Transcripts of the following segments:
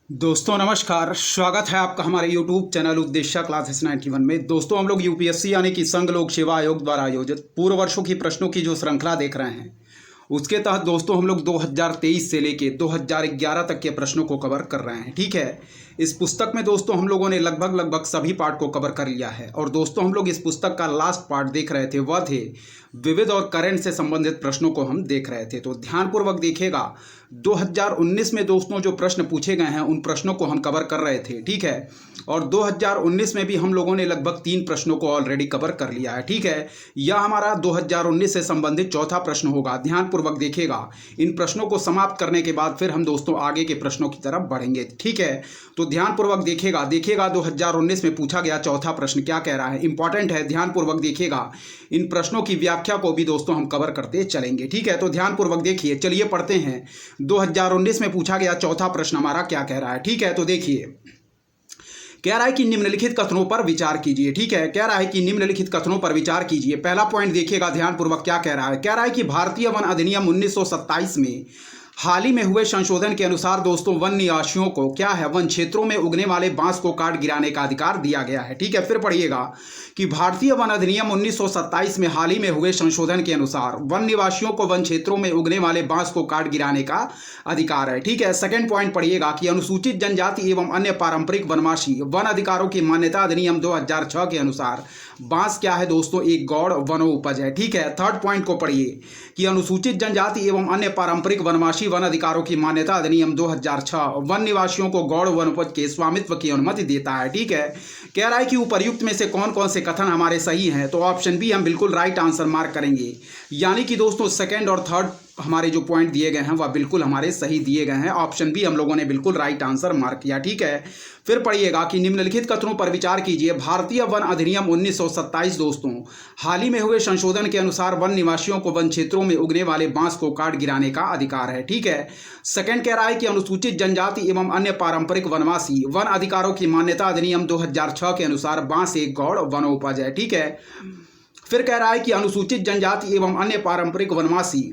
दोस्तों नमस्कार, स्वागत है आपका हमारे YouTube चैनल उद्देश्य क्लासेस 91 में। दोस्तों हम लोग यूपीएससी यानी कि संघ लोक सेवा आयोग द्वारा आयोजित पूर्व वर्षों की प्रश्नों की जो श्रृंखला देख रहे हैं, उसके तहत दोस्तों हम लोग 2023 से लेके 2011 तक के प्रश्नों को कवर कर रहे हैं। ठीक है, इस पुस्तक में दोस्तों हम लोगों ने लगभग सभी पार्ट को कवर कर लिया है। और दोस्तों हम लोग इस पुस्तक का लास्ट पार्ट देख रहे थे, वह थे विविध और करंट से संबंधित प्रश्नों को हम देख रहे थे। तो ध्यानपूर्वक देखिएगा, 2019 में दोस्तों जो प्रश्न पूछे गए हैं उन प्रश्नों को हम कवर कर रहे थे। ठीक है, और 2019 में भी हम लोगों ने लगभग 3 प्रश्नों को ऑलरेडी कवर कर लिया है। ठीक है, यह हमारा 2019 से संबंधित चौथा प्रश्न होगा। ध्यानपूर्वक देखिएगा, इन प्रश्नों को समाप्त करने के बाद फिर हम दोस्तों आगे के प्रश्नों की तरफ बढ़ेंगे। ठीक है, तो ध्यानपूर्वक देखिएगा 2019 में पूछा गया चौथा प्रश्न क्या कह रहा है, इंपॉर्टेंट है। ध्यानपूर्वक देखिएगा, इन प्रश्नों की व्याख्या को भी दोस्तों हम कवर करते चलेंगे। ठीक है, तो ध्यानपूर्वक देखिए, चलिए पढ़ते हैं 2019 में पूछा गया चौथा प्रश्न हमारा क्या कह रहा है। ठीक है, तो देखिए कह रहा है कि निम्नलिखित कथनों पर विचार कीजिए। ठीक है, कह रहा है कि निम्नलिखित कथनों पर विचार कीजिए। पहला पॉइंट देखिएगा ध्यानपूर्वक क्या कह रहा है। कह रहा है कि भारतीय वन अधिनियम 1927 में हाल ही में हुए संशोधन के अनुसार दोस्तों वन निवासियों को क्या है, वन क्षेत्रों में उगने वाले बांस को काट गिराने का अधिकार दिया गया है। ठीक है, फिर पढ़िएगा कि भारतीय वन अधिनियम 1927 में हाल ही में हुए संशोधन के अनुसार वन निवासियों को वन क्षेत्रों में उगने वाले बांस को काट गिराने का अधिकार है। ठीक है, सेकंड पॉइंट पढ़िएगा कि अनुसूचित जनजाति एवं अन्य पारंपरिक वनवासी वन अधिकारों की मान्यता अधिनियम 2006 के अनुसार बांस क्या है दोस्तों, एक गौड़ वनोपज है। ठीक है, थर्ड पॉइंट को पढ़िए कि अनुसूचित जनजाति एवं अन्य पारंपरिक वनवासी वन अधिकारों की मान्यता अधिनियम 2006 वन निवासियों को गौड़ वनोपज के स्वामित्व की अनुमति देता है। ठीक है, कह रहा है कि उपर्युक्त में से कौन कौन से कथन हमारे सही हैं, तो ऑप्शन बी हम बिल्कुल राइट आंसर मार्क करेंगे। यानी कि दोस्तों सेकंड और थर्ड हमारे जो पॉइंट दिए गए हैं वह बिल्कुल हमारे सही दिए गए हैं। ऑप्शन बी हम लोगों ने बिल्कुल राइट आंसर मार्क किया। ठीक है, फिर पढ़िएगा कि निम्नलिखित कथनों पर विचार कीजिए। भारतीय वन अधिनियम 1927 दोस्तों हाल ही में हुए संशोधन के अनुसार वन निवासियों को वन क्षेत्रों में उगने वाले बांस को काट गिराने का अधिकार है। ठीक है, सेकंड कह रहा है कि अनुसूचित जनजाति एवं अन्य पारंपरिक वनवासी वन अधिकारों की मान्यता अधिनियम 2006 के अनुसार बांस एक गौड़ वनोपज है। ठीक है, फिर कह रहा है कि अनुसूचित जनजाति एवं अन्य पारंपरिक वनवासी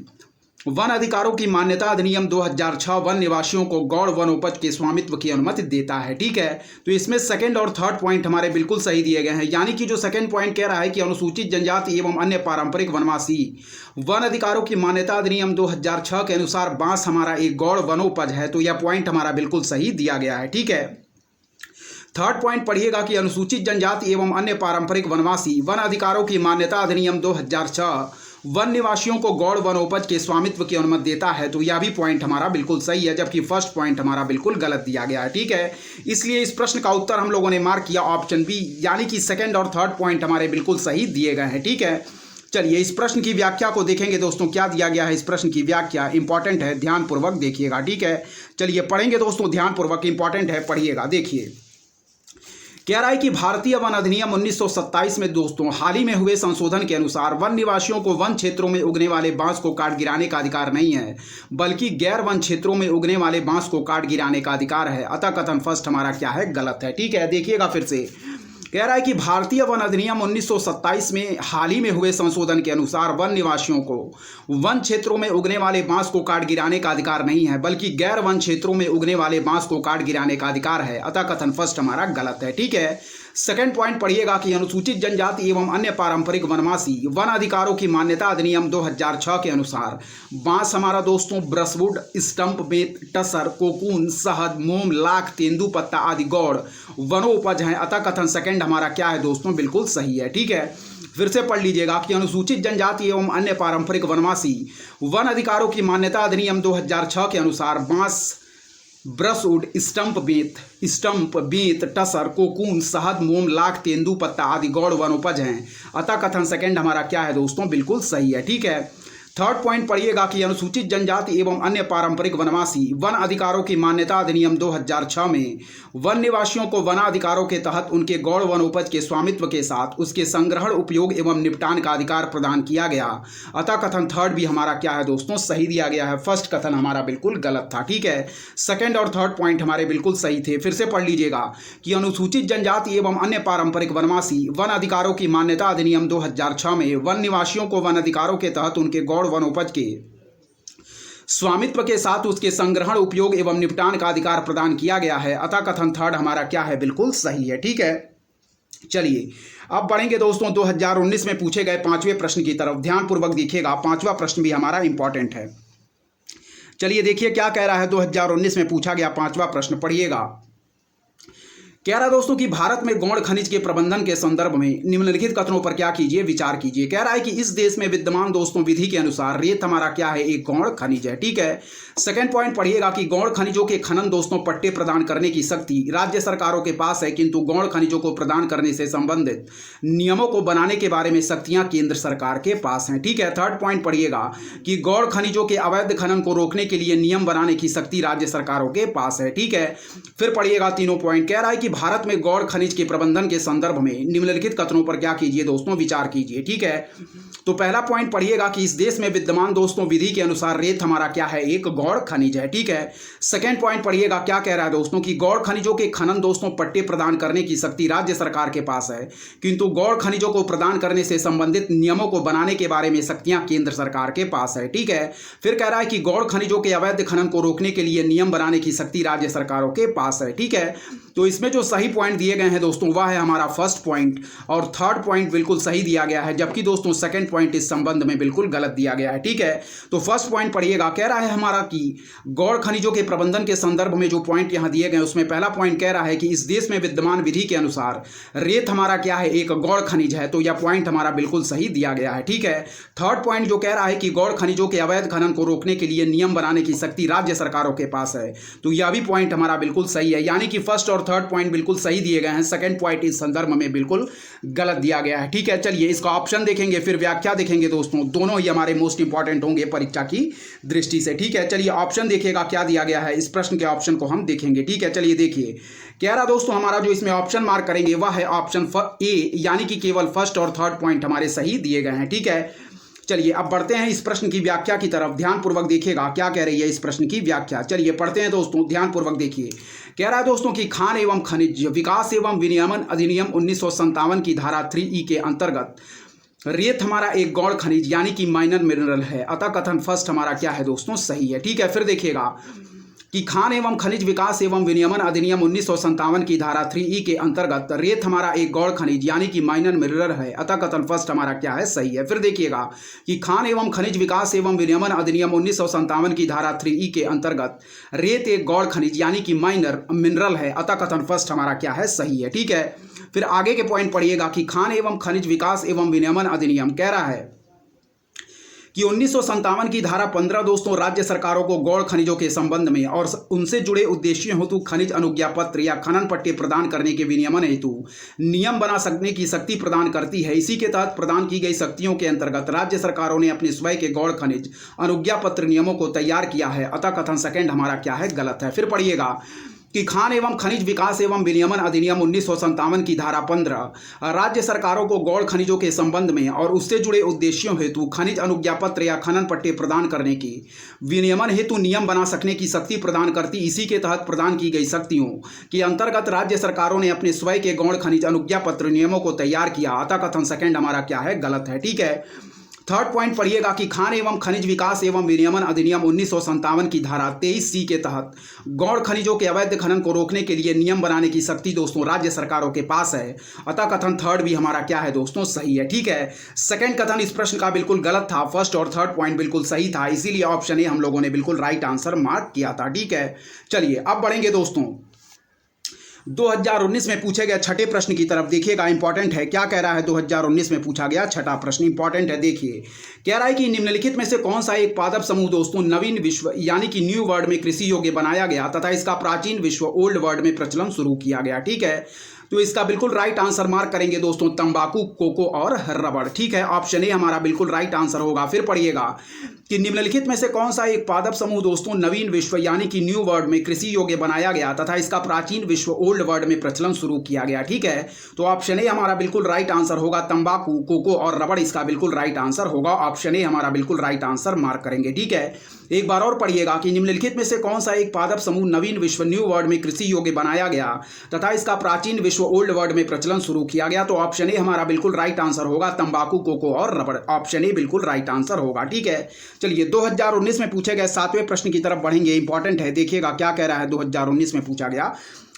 वन अधिकारों की मान्यता अधिनियम 2006 वन निवासियों को गौड़ वनोपज के स्वामित्व की अनुमति देता है। ठीक है, तो इसमें सेकंड और थर्ड पॉइंट हमारे बिल्कुल सही दिए गए हैं। यानी कि जो सेकंड पॉइंट कह रहा है कि अनुसूचित जनजाति एवं अन्य पारंपरिक वनवासी वन अधिकारों की मान्यता अधिनियम 2006 के अनुसार बांस हमारा एक गौड़ वनोपज है, तो यह पॉइंट हमारा बिल्कुल सही दिया गया है। ठीक है, थर्ड पॉइंट पढ़िएगा कि अनुसूचित जनजाति एवं अन्य पारंपरिक वनवासी वन अधिकारों की मान्यता अधिनियम 2006 वन निवासियों को गौड़ वनोपज के स्वामित्व की अनुमति देता है, तो यह भी पॉइंट हमारा बिल्कुल सही है, जबकि फर्स्ट पॉइंट हमारा बिल्कुल गलत दिया गया है। ठीक है, इसलिए इस प्रश्न का उत्तर हम लोगों ने मार्क किया ऑप्शन बी, यानी कि सेकंड और थर्ड पॉइंट हमारे बिल्कुल सही दिए गए हैं। ठीक है, चलिए इस प्रश्न की व्याख्या को देखेंगे दोस्तों, क्या दिया गया है। इस प्रश्न की व्याख्या इंपॉर्टेंट है, ध्यानपूर्वक देखिएगा। ठीक है, चलिए पढ़ेंगे दोस्तों, ध्यानपूर्वक इंपॉर्टेंट है, पढ़िएगा। देखिए कह रहा है कि भारतीय वन अधिनियम 1927 में दोस्तों हाल ही में हुए संशोधन के अनुसार वन निवासियों को वन क्षेत्रों में उगने वाले बांस को काट गिराने का अधिकार नहीं है, बल्कि गैर वन क्षेत्रों में उगने वाले बांस को काट गिराने का अधिकार है। अतः कथन फर्स्ट हमारा क्या है, गलत है। ठीक है, देखिएगा फिर से कह रहा है कि भारतीय वन अधिनियम 1927 में हाल ही में हुए संशोधन के अनुसार वन निवासियों को वन क्षेत्रों में उगने वाले बांस को काट गिराने का अधिकार नहीं है, बल्कि गैर वन क्षेत्रों में उगने वाले बांस को काट गिराने का अधिकार है। अतः कथन फर्स्ट हमारा गलत है। ठीक है, सेकंड पॉइंट पढ़िएगा कि अनुसूचित जनजाति एवं अन्य पारंपरिक वनवासी वन अधिकारों की मान्यता अधिनियम 2006 के अनुसार बांस हमारा दोस्तों ब्रशवुड, स्टंप, बेत, टसर, कोकून, शहद, मोम, लाख, तेंदुपत्ता आदि गौड़ वनोपज हैं। अतः कथन सेकंड हमारा क्या है दोस्तों, बिल्कुल सही है। ठीक है, फिर से पढ़ लीजिएगा कि अनुसूचित जनजाति एवं अन्य पारंपरिक वनवासी वन अधिकारों की मान्यता अधिनियम 2006 के अनुसार बांस ब्रशवुड, स्टंप, बेत, टसर, कोकून, शहद, मोम, लाख, तेंदुपत्ता आदि गौड़ वनोपज हैं। अतः कथन सेकंड हमारा क्या है दोस्तों, बिल्कुल सही है। ठीक है, थर्ड पॉइंट पढ़िएगा कि अनुसूचित जनजाति एवं अन्य पारंपरिक वनवासी वन अधिकारों की मान्यता अधिनियम 2006 में वन निवासियों को वनाधिकारों के तहत उनके गौड़ वनोपज के स्वामित्व के साथ उसके संग्रहण, उपयोग एवं निपटान का अधिकार प्रदान किया गया। अतः कथन थर्ड भी हमारा क्या है दोस्तों, सही दिया गया है। फर्स्ट कथन हमारा बिल्कुल गलत था। ठीक है, सेकंड और थर्ड पॉइंट हमारे बिल्कुल सही थे। फिर से पढ़ लीजिएगा कि अनुसूचित जनजाति एवं अन्य पारंपरिक वनवासी वन अधिकारों की मान्यता अधिनियम 2006 में वन निवासियों को वन अधिकारों के तहत उनके गौड़ वनोपज के स्वामित्व के साथ उसके संग्रहण, उपयोग एवं निपटान का अधिकार प्रदान किया गया है। अतः कथन थर्ड हमारा क्या है, बिल्कुल सही है। ठीक है, चलिए अब बढ़ेंगे दोस्तों 2019 में पूछे गए 5वें प्रश्न की तरफ। ध्यानपूर्वक देखिएगा, 5वां प्रश्न भी हमारा इंपॉर्टेंट है। चलिए देखिए क्या कह रहा है, 2019 में पूछा गया 5वां प्रश्न, पढ़िएगा। कह रहा है दोस्तों कि भारत में गौण खनिज के प्रबंधन के संदर्भ में निम्नलिखित कथनों पर क्या कीजिए, विचार कीजिए। कह रहा है कि इस देश में विद्यमान दोस्तों विधि के अनुसार रेत हमारा क्या है, एक गौण खनिज है। ठीक है, सेकंड पॉइंट पढ़िएगा कि गौण खनिजों के खनन दोस्तों पट्टे प्रदान करने की शक्ति राज्य सरकारों के पास है, किंतु गौण खनिजों को प्रदान करने से संबंधित नियमों को बनाने के बारे में शक्तियां केंद्र सरकार के पास हैं। ठीक है, थर्ड पॉइंट पढ़िएगा कि गौण खनिजों के अवैध खनन को रोकने के लिए नियम बनाने की शक्ति राज्य सरकारों के पास है। ठीक है, फिर पढ़िएगा तीनों पॉइंट। कह रहा है कि भारत में गौण खनिज के प्रबंधन के संदर्भ में निम्नलिखित कथनों पर क्या कीजिए दोस्तों, विचार कीजिए। ठीक है, तो पहला पॉइंट पढ़िएगा कि इस देश में विद्यमान दोस्तों विधि के अनुसार रेत हमारा क्या है, एक गौण खनिज है। ठीक है, सेकंड पॉइंट पढ़िएगा क्या कह रहा है दोस्तों कि गौण खनिजों के खनन दोस्तों पट्टे प्रदान करने की शक्ति राज्य सरकार के पास है, किंतु गौण खनिजों को प्रदान करने से संबंधित नियमों को बनाने के बारे में शक्तियां केंद्र सरकार के पास है। ठीक है, फिर कह रहा है कि गौण खनिजों के अवैध खनन को रोकने के लिए नियम बनाने की शक्ति राज्य सरकारों के पास है। ठीक है, तो इसमें जो सही पॉइंट दिए गए हैं दोस्तों वह है हमारा फर्स्ट पॉइंट, और थर्ड पॉइंट बिल्कुल सही दिया गया है, जबकि दोस्तों सेकंड पॉइंट इस संबंध में बिल्कुल गलत दिया गया है। ठीक है, तो फर्स्ट पॉइंट पढ़िएगा, कह रहा है हमारा कि गौण खनिजों के प्रबंधन के संदर्भ में जो पॉइंट यहां दिए गए उसमें पहला पॉइंट कह रहा है कि इस देश में विद्यमान विधि के अनुसार रेत हमारा क्या है, एक गौण खनिज है, तो यह पॉइंट हमारा बिल्कुल सही दिया गया है। ठीक है, थर्ड पॉइंट जो कह रहा है कि गौण खनिजों के अवैध खनन को रोकने के लिए नियम बनाने की शक्ति राज्य सरकारों के पास है, तो यह भी पॉइंट हमारा बिल्कुल सही है। यानी कि फर्स्ट और थर्ड पॉइंट बिल्कुल सही दिए गए हैं, सेकंड पॉइंट इस संदर्भ में बिल्कुल गलत दिया गया है। ठीक है, चलिए इसका ऑप्शन देखेंगे फिर व्याख्या देखेंगे दोस्तों, दोनों ही हमारे मोस्ट इंपॉर्टेंट होंगे परीक्षा की दृष्टि से। ठीक है, चलिए ऑप्शन देखिएगा क्या दिया गया है, इस प्रश्न के ऑप्शन को हम देखेंगे। ठीक है, चलिए देखिए, कह रहा दोस्तों हमारा जो इसमें ऑप्शन मार्क करेंगे वह है ऑप्शन ए, यानी कि केवल फर्स्ट और थर्ड पॉइंट हमारे सही दिए गए हैं। ठीक है, चलिए अब बढ़ते हैं इस प्रश्न की व्याख्या की तरफ। ध्यानपूर्वक देखिएगा क्या कह रही है इस प्रश्न की व्याख्या। चलिए पढ़ते हैं दोस्तों, ध्यानपूर्वक देखिए। कह रहा है दोस्तों कि खान एवं खनिज विकास एवं विनियमन अधिनियम 1957 की धारा 3E के अंतर्गत रेत हमारा एक गौण खनिज यानी कि माइनर मिनरल है। अतः कथन फर्स्ट हमारा क्या है दोस्तों, सही है। ठीक है, फिर देखिएगा कि खान एवं खनिज विकास एवं विनियमन अधिनियम 1957 की धारा 3E के अंतर्गत रेत हमारा एक गौण खनिज यानी कि माइनर मिनरल है। अतः कथन फर्स्ट हमारा क्या है, सही है। फिर देखिएगा कि खान एवं खनिज विकास एवं विनियमन अधिनियम 1957 की धारा 3E के अंतर्गत रेत एक गौण खनिज यानी कि माइनर मिनरल है। अतः कथन फर्स्ट हमारा क्या है, सही है। ठीक है, फिर आगे के पॉइंट पढ़िएगा कि खान एवं खनिज विकास एवं विनियमन अधिनियम कह रहा है कि 1957 की धारा 15 दोस्तों राज्य सरकारों को गौण खनिजों के संबंध में और उनसे जुड़े उद्देश्यों हेतु खनिज अनुज्ञा पत्र या खनन पट्टे प्रदान करने के विनियमन हेतु नियम बना सकने की शक्ति प्रदान करती है। इसी के तहत प्रदान की गई शक्तियों के अंतर्गत राज्य सरकारों ने अपने स्वयं के गौण खनिज अनुज्ञा पत्र नियमों को तैयार किया है। अतः कथन सेकंड हमारा क्या है, गलत है। फिर पढ़िएगा कि खान एवं खनिज विकास एवं विनियमन अधिनियम 1957 की धारा 15 राज्य सरकारों को गौण खनिजों के संबंध में और उससे जुड़े उद्देश्यों हेतु खनिज अनुज्ञा पत्र या खनन पट्टे प्रदान करने की विनियमन हेतु नियम बना सकने की शक्ति प्रदान करती। इसी के तहत प्रदान की गई शक्तियों के अंतर्गत राज्य सरकारों ने अपने स्वयं के गौण खनिज अनुज्ञा पत्र नियमों को तैयार किया। अतः कथन सेकंड हमारा क्या है, गलत है। ठीक है, थर्ड पॉइंट पढ़िएगा कि खान एवं खनिज विकास एवं विनियमन अधिनियम 1957 की धारा 23C के तहत गौण खनिजों के अवैध खनन को रोकने के लिए नियम बनाने की शक्ति दोस्तों राज्य सरकारों के पास है। अतः कथन थर्ड भी हमारा क्या है दोस्तों, सही है। ठीक है, सेकंड कथन इस प्रश्न का बिल्कुल गलत था, फर्स्ट और थर्ड पॉइंट बिल्कुल सही था, इसीलिए ऑप्शन ए हम लोगों ने बिल्कुल राइट आंसर मार्क किया था। ठीक है, चलिए अब बढ़ेंगे दोस्तों 2019 में पूछे गए छठे प्रश्न की तरफ। देखिएगा इंपॉर्टेंट है, क्या कह रहा है 2019 में पूछा गया छठा प्रश्न इंपॉर्टेंट है। देखिए कह रहा है कि निम्नलिखित में से कौन सा एक पादप समूह दोस्तों नवीन विश्व यानी कि न्यू वर्ल्ड में कृषि योग्य बनाया गया तथा इसका प्राचीन विश्व ओल्ड वर्ल्ड में प्रचलन शुरू किया गया। ठीक है, तो इसका बिल्कुल राइट आंसर मार्क करेंगे दोस्तों, तंबाकू, कोको और रबड़। ठीक है, ऑप्शन ए हमारा बिल्कुल राइट आंसर होगा। फिर पढ़िएगा कि निम्नलिखित में से कौन सा एक पादप समूह दोस्तों नवीन विश्व यानी कि न्यू वर्ल्ड में कृषि योग्य बनाया गया तथा इसका प्राचीन विश्व ओल्ड वर्ल्ड में प्रचलन शुरू किया गया। ठीक है, तो ऑप्शन ए हमारा बिल्कुल राइट आंसर होगा, तंबाकू, कोको और रबड़ इसका बिल्कुल राइट आंसर होगा। ऑप्शन ए हमारा बिल्कुल राइट आंसर मार्क करेंगे। ठीक है, एक बार और पढ़िएगा कि निम्नलिखित में से कौन सा एक पादप समूह नवीन विश्व न्यू वर्ड में कृषि योग्य बनाया गया तथा इसका प्राचीन विश्व ओल्ड वर्ड में प्रचलन शुरू किया गया। तो ऑप्शन ए हमारा बिल्कुल राइट आंसर होगा, तंबाकू, कोको और रबड़। ऑप्शन ए बिल्कुल राइट आंसर होगा। ठीक है, चलिए 2019 में पूछे गए 7वें प्रश्न की तरफ बढ़ेंगे। इंपॉर्टेंट है, देखिएगा क्या कह रहा है। 2019 में पूछा गया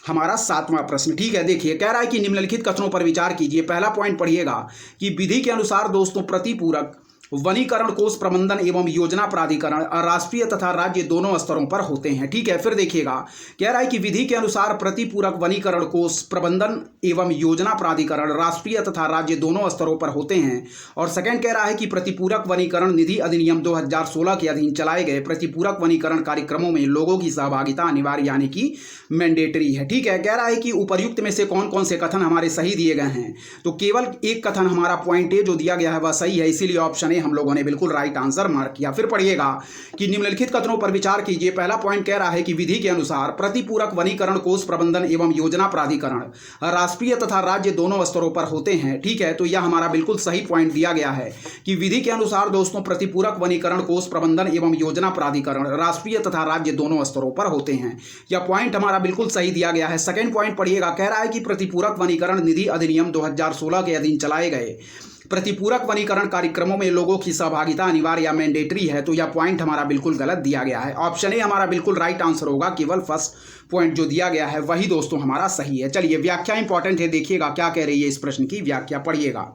हमारा 7वां प्रश्न। ठीक है, देखिए कह रहा है कि निम्नलिखित कथनों पर विचार कीजिए। पहला पॉइंट पढ़िएगा कि विधि के अनुसार दोस्तों प्रतिपूरक वनीकरण कोष प्रबंधन एवं योजना प्राधिकरण राष्ट्रीय तथा राज्य दोनों स्तरों पर होते हैं। ठीक है, फिर देखिएगा कह रहा है कि विधि के अनुसार प्रतिपूरक वनीकरण कोष प्रबंधन एवं योजना प्राधिकरण राष्ट्रीय तथा राज्य दोनों स्तरों पर होते हैं। और सेकंड कह रहा है कि प्रतिपूरक वनीकरण निधि अधिनियम 2016 के अधीन चलाए गए प्रतिपूरक वनीकरण कार्यक्रमों में लोगों की सहभागिता अनिवार्य यानी कि मैंडेटरी है। ठीक है, कह रहा है कि उपर्युक्त में से कौन कौन से कथन हमारे सही दिए गए हैं। तो केवल एक कथन हमारा पॉइंट ए जो दिया गया है वह सही है, इसीलिए ऑप्शन ए हम लोगों ने बिल्कुल राइट आंसर मार्क किया। फिर पढ़िएगा कि निम्नलिखित कथनों पर विचार कीजिए। पहला पॉइंट कह रहा है कि विधि के अनुसार प्रतिपूरक वनीकरण कोष प्रबंधन एवं योजना प्राधिकरण राष्ट्रीय तथा राज्य दोनों स्तरों पर होते हैं। ठीक है, तो यह हमारा बिल्कुल सही पॉइंट दिया गया है कि विधि के अनुसार दोस्तों प्रतिपूरक वनीकरण कोष प्रबंधन एवं योजना प्राधिकरण राष्ट्रीय तथा राज्य दोनों स्तरों पर होते हैं। यह पॉइंट हमारा बिल्कुल सही दिया गया है। सेकंड पॉइंट पढ़िएगा, कह रहा है कि प्रतिपूरक वनीकरण निधि अधिनियम 2016 के अधीन चलाए गए प्रतिपूरक वनीकरण कार्यक्रमों में लोगों की सहभागिता अनिवार्य या मैंडेटरी है। तो यह पॉइंट हमारा बिल्कुल गलत दिया गया है। ऑप्शन ए हमारा बिल्कुल राइट आंसर होगा, केवल फर्स्ट पॉइंट जो दिया गया है वही दोस्तों हमारा सही है। चलिए व्याख्या इंपॉर्टेंट है, देखिएगा क्या कह रही है इस प्रश्न की व्याख्या, पढ़िएगा।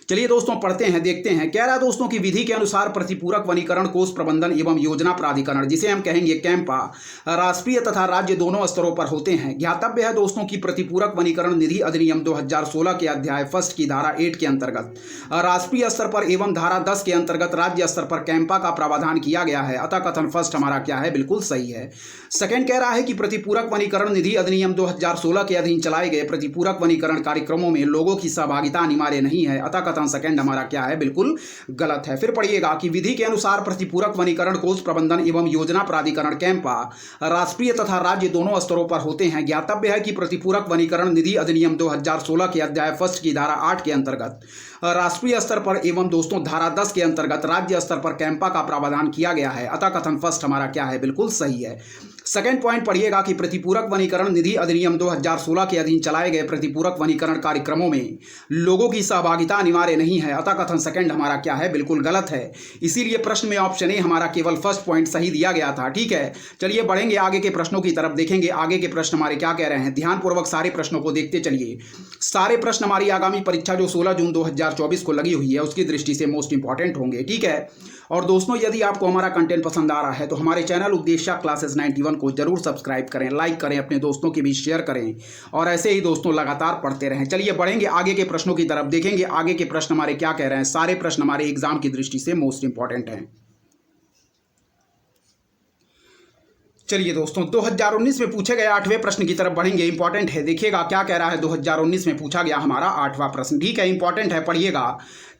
चलिए दोस्तों पढ़ते हैं, देखते हैं। कह रहा है दोस्तों कि विधि के अनुसार प्रतिपूरक वनीकरण कोष प्रबंधन एवं योजना प्राधिकरण, जिसे हम कहेंगे कैंपा, राष्ट्रीय तथा राज्य दोनों स्तरों पर होते हैं। ज्ञातव्य है दोस्तों कि प्रतिपूरक वनीकरण निधि अधिनियम 2016 के अध्याय 1 की धारा 8 के अंतर्गत राष्ट्रीय स्तर पर एवं धारा 10 के अंतर्गत राज्य स्तर पर कैंपा का प्रावधान किया गया है। अतः कथन फर्स्ट हमारा क्या है, बिल्कुल सही है। सेकंड कह रहा है कि प्रतिपूरक वनीकरण निधि अधिनियम 2016 के अधीन चलाए गए प्रतिपूरक वनीकरण कार्यक्रमों में लोगों की सहभागिता अनिवार्य नहीं है। अतः कथन सेकंड हमारा क्या है, बिल्कुल गलत है। फिर पढ़िएगा कि विधि के अनुसार प्रतिपूरक वनीकरण कोष प्रबंधन एवं योजना प्राधिकरण कैंपा राष्ट्रीय तथा राज्य दोनों स्तरों पर होते हैं। ज्ञातव्य है कि प्रतिपूरक वनीकरण निधि अधिनियम 2016 के अध्याय 1 की धारा 8 के अंतर्गत राष्ट्रीय स्तर पर एवं दोस्तों धारा 10 के अंतर्गत राज्य स्तर पर कैंपा का प्रावधान किया गया है। अतः कथन फर्स्ट हमारा क्या है, बिल्कुल सही है। सेकंड पॉइंट पढ़िएगा कि प्रतिपूरक वनीकरण निधि अधिनियम 2016 के अधीन चलाए गए प्रतिपूरक वनीकरण कार्यक्रमों में लोगों की सहभागिता अनिवार्य नहीं है। अतः कथन सेकंड हमारा क्या है, बिल्कुल गलत है। इसीलिए प्रश्न में ऑप्शन ए हमारा केवल फर्स्ट पॉइंट सही दिया गया था। ठीक है, चलिए बढ़ेंगे आगे के प्रश्नों की तरफ, देखेंगे आगे के प्रश्न हमारे क्या कह रहे हैं। ध्यानपूर्वक सारे प्रश्नों को देखते चलिए। सारे प्रश्न हमारी आगामी परीक्षा जो 16 जून 2024 को लगी हुई है उसकी दृष्टि से मोस्ट इंपॉर्टेंट होंगे। ठीक है, और दोस्तों यदि आपको हमारा कंटेंट पसंद आ रहा है तो हमारे चैनल उद्देश्य क्लासेस 91 को जरूर सब्सक्राइब करें, लाइक करें, अपने दोस्तों के बीच शेयर करें और ऐसे ही दोस्तों लगातार पढ़ते रहें। चलिए बढ़ेंगे आगे के प्रश्नों की तरफ, देखेंगे आगे के प्रश्न हमारे क्या कह रहे हैं। सारे प्रश्न हमारे एग्जाम की दृष्टि से मोस्ट इंपॉर्टेंट हैं। चलिए दोस्तों 2019 में पूछे गए 8वें प्रश्न की तरफ बढ़ेंगे। इंपॉर्टेंट है, देखिएगा क्या कह रहा है। 2019 में पूछा गया हमारा 8वां प्रश्न। ठीक है, इंपॉर्टेंट है, पढ़िएगा।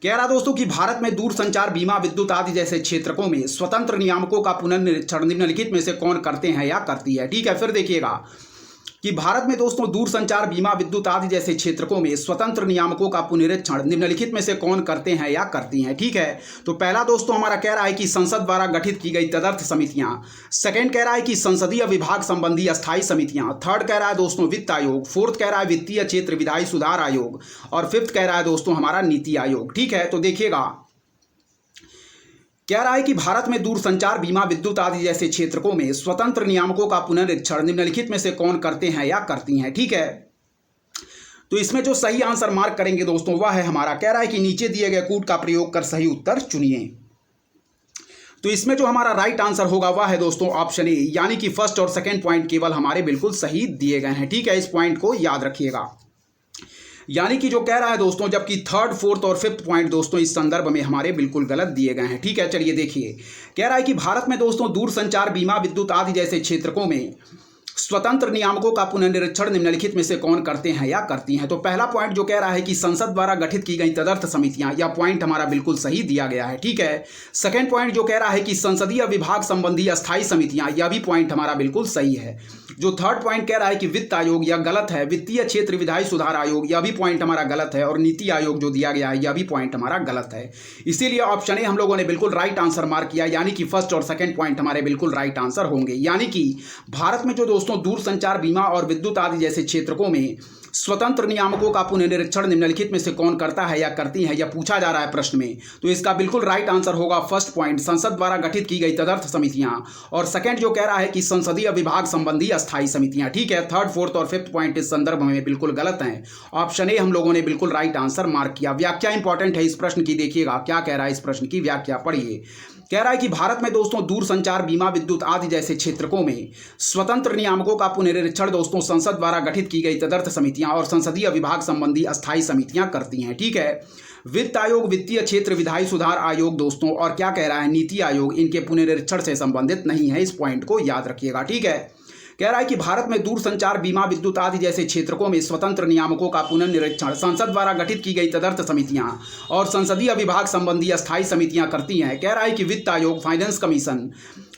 कह रहा दोस्तों कि भारत में दूरसंचार, बीमा, विद्युत आदि जैसे क्षेत्रों में स्वतंत्र नियामकों का पुनर्निरीक्षण निम्नलिखित में से कौन करते हैं या करती है। ठीक है, फिर देखिएगा कि भारत में दोस्तों दूरसंचार, बीमा, विद्युत आदि जैसे क्षेत्रों में स्वतंत्र नियामकों का पुनरीक्षण निम्नलिखित में से कौन करते हैं या करती हैं। ठीक है, तो पहला दोस्तों हमारा कह रहा है कि संसद द्वारा गठित की गई तदर्थ समितियां। सेकंड कह रहा है कि संसदीय विभाग संबंधी अस्थायी समितियां। थर्ड कह रहा है दोस्तों वित्त आयोग। फोर्थ कह रहा है वित्तीय क्षेत्र विधायी सुधार आयोग। और फिफ्थ कह रहा है दोस्तों हमारा नीति आयोग। ठीक है, तो देखिएगा कह रहा है कि भारत में दूरसंचार, बीमा, विद्युत आदि जैसे क्षेत्रों में स्वतंत्र नियामकों का पुनरीक्षण निम्नलिखित में से कौन करते हैं या करती हैं। ठीक है, तो इसमें जो सही आंसर मार्क करेंगे दोस्तों वह है हमारा, कह रहा है कि नीचे दिए गए कूट का प्रयोग कर सही उत्तर चुनिए। तो इसमें जो हमारा राइट आंसर होगा वह है दोस्तों ऑप्शन ए, यानी कि फर्स्ट और सेकंड पॉइंट केवल हमारे बिल्कुल सही दिए गए हैं। ठीक है, इस पॉइंट को याद रखिएगा। यानी कि जो कह रहा है दोस्तों, जबकि थर्ड, फोर्थ और फिफ्थ पॉइंट दोस्तों इस संदर्भ में हमारे बिल्कुल गलत दिए गए हैं। ठीक है, चलिए देखिए कह रहा है कि भारत में दोस्तों दूरसंचार, बीमा, विद्युत आदि जैसे क्षेत्रों में स्वतंत्र नियामकों का पुनर्निरीक्षण निम्नलिखित में से कौन करते हैं या करती हैं? तो पहला पॉइंट जो कह रहा है कि संसद द्वारा गठित की गई तदर्थ समितियां, यह पॉइंट हमारा बिल्कुल सही दिया गया है, ठीक है। सेकंड पॉइंट जो कह रहा है कि संसदीय विभाग संबंधी अस्थायी समितियां, यह भी पॉइंट हमारा बिल्कुल सही है। जो थर्ड पॉइंट कह रहा है कि वित्त आयोग, यह गलत है। वित्तीय क्षेत्र विधायी सुधार आयोग, यह भी पॉइंट हमारा गलत है। और नीति आयोग जो दिया गया है, यह भी पॉइंट हमारा गलत है। इसीलिए ऑप्शन ए हम लोगों ने बिल्कुल राइट आंसर मार्क किया, यानी कि फर्स्ट और सेकंड पॉइंट हमारे बिल्कुल राइट आंसर होंगे। यानी कि भारत में जो दोस्तों दूरसंचार, बीमा और विद्युत आदि जैसे क्षेत्रों में स्वतंत्र नियामकों का पुनर्निरीक्षण निम्नलिखित में से कौन करता है या करती है, यह पूछा जा रहा है प्रश्न में, तो इसका बिल्कुल राइट आंसर होगा फर्स्ट पॉइंट, संसद द्वारा गठित की गई तदर्थ समितियां। और सेकंड जो कह रहा है कि संसदीय विभाग संबंधी अस्थायी समितियां, ठीक है। थर्ड, फोर्थ और फिफ्थ पॉइंट इस संदर्भ में बिल्कुल गलत हैं। ऑप्शन ए हम लोगों ने बिल्कुल राइट आंसर मार्क किया। व्याख्या इंपॉर्टेंट है इस प्रश्न की, देखिएगा क्या कह रहा है इस प्रश्न की व्याख्या, पढ़िए। कह रहा है कि भारत में दोस्तों दूरसंचार, बीमा, विद्युत आदि जैसे क्षेत्रों में स्वतंत्र नियामकों का पुनर्निरीक्षण दोस्तों संसद द्वारा गठित की गई तदर्थ समितियां और संसदीय विभाग संबंधी अस्थायी समितियां करती हैं, ठीक है। वित्त आयोग, वित्तीय क्षेत्र विधायी सुधार आयोग दोस्तों, और क्या कह रहा है नीति आयोग, इनके पुनर्निरीक्षण से संबंधित नहीं है। इस पॉइंट को याद रखिएगा, ठीक है। कह रहा है कि भारत में दूरसंचार, बीमा, विद्युत आदि जैसे क्षेत्रों में स्वतंत्र नियामकों का पुनर्निरीक्षण संसद द्वारा गठित की गई तदर्थ समितियां और संसदीय विभाग संबंधी अस्थायी समितियां करती हैं। कह रहा है कि वित्त आयोग, फाइनेंस कमीशन,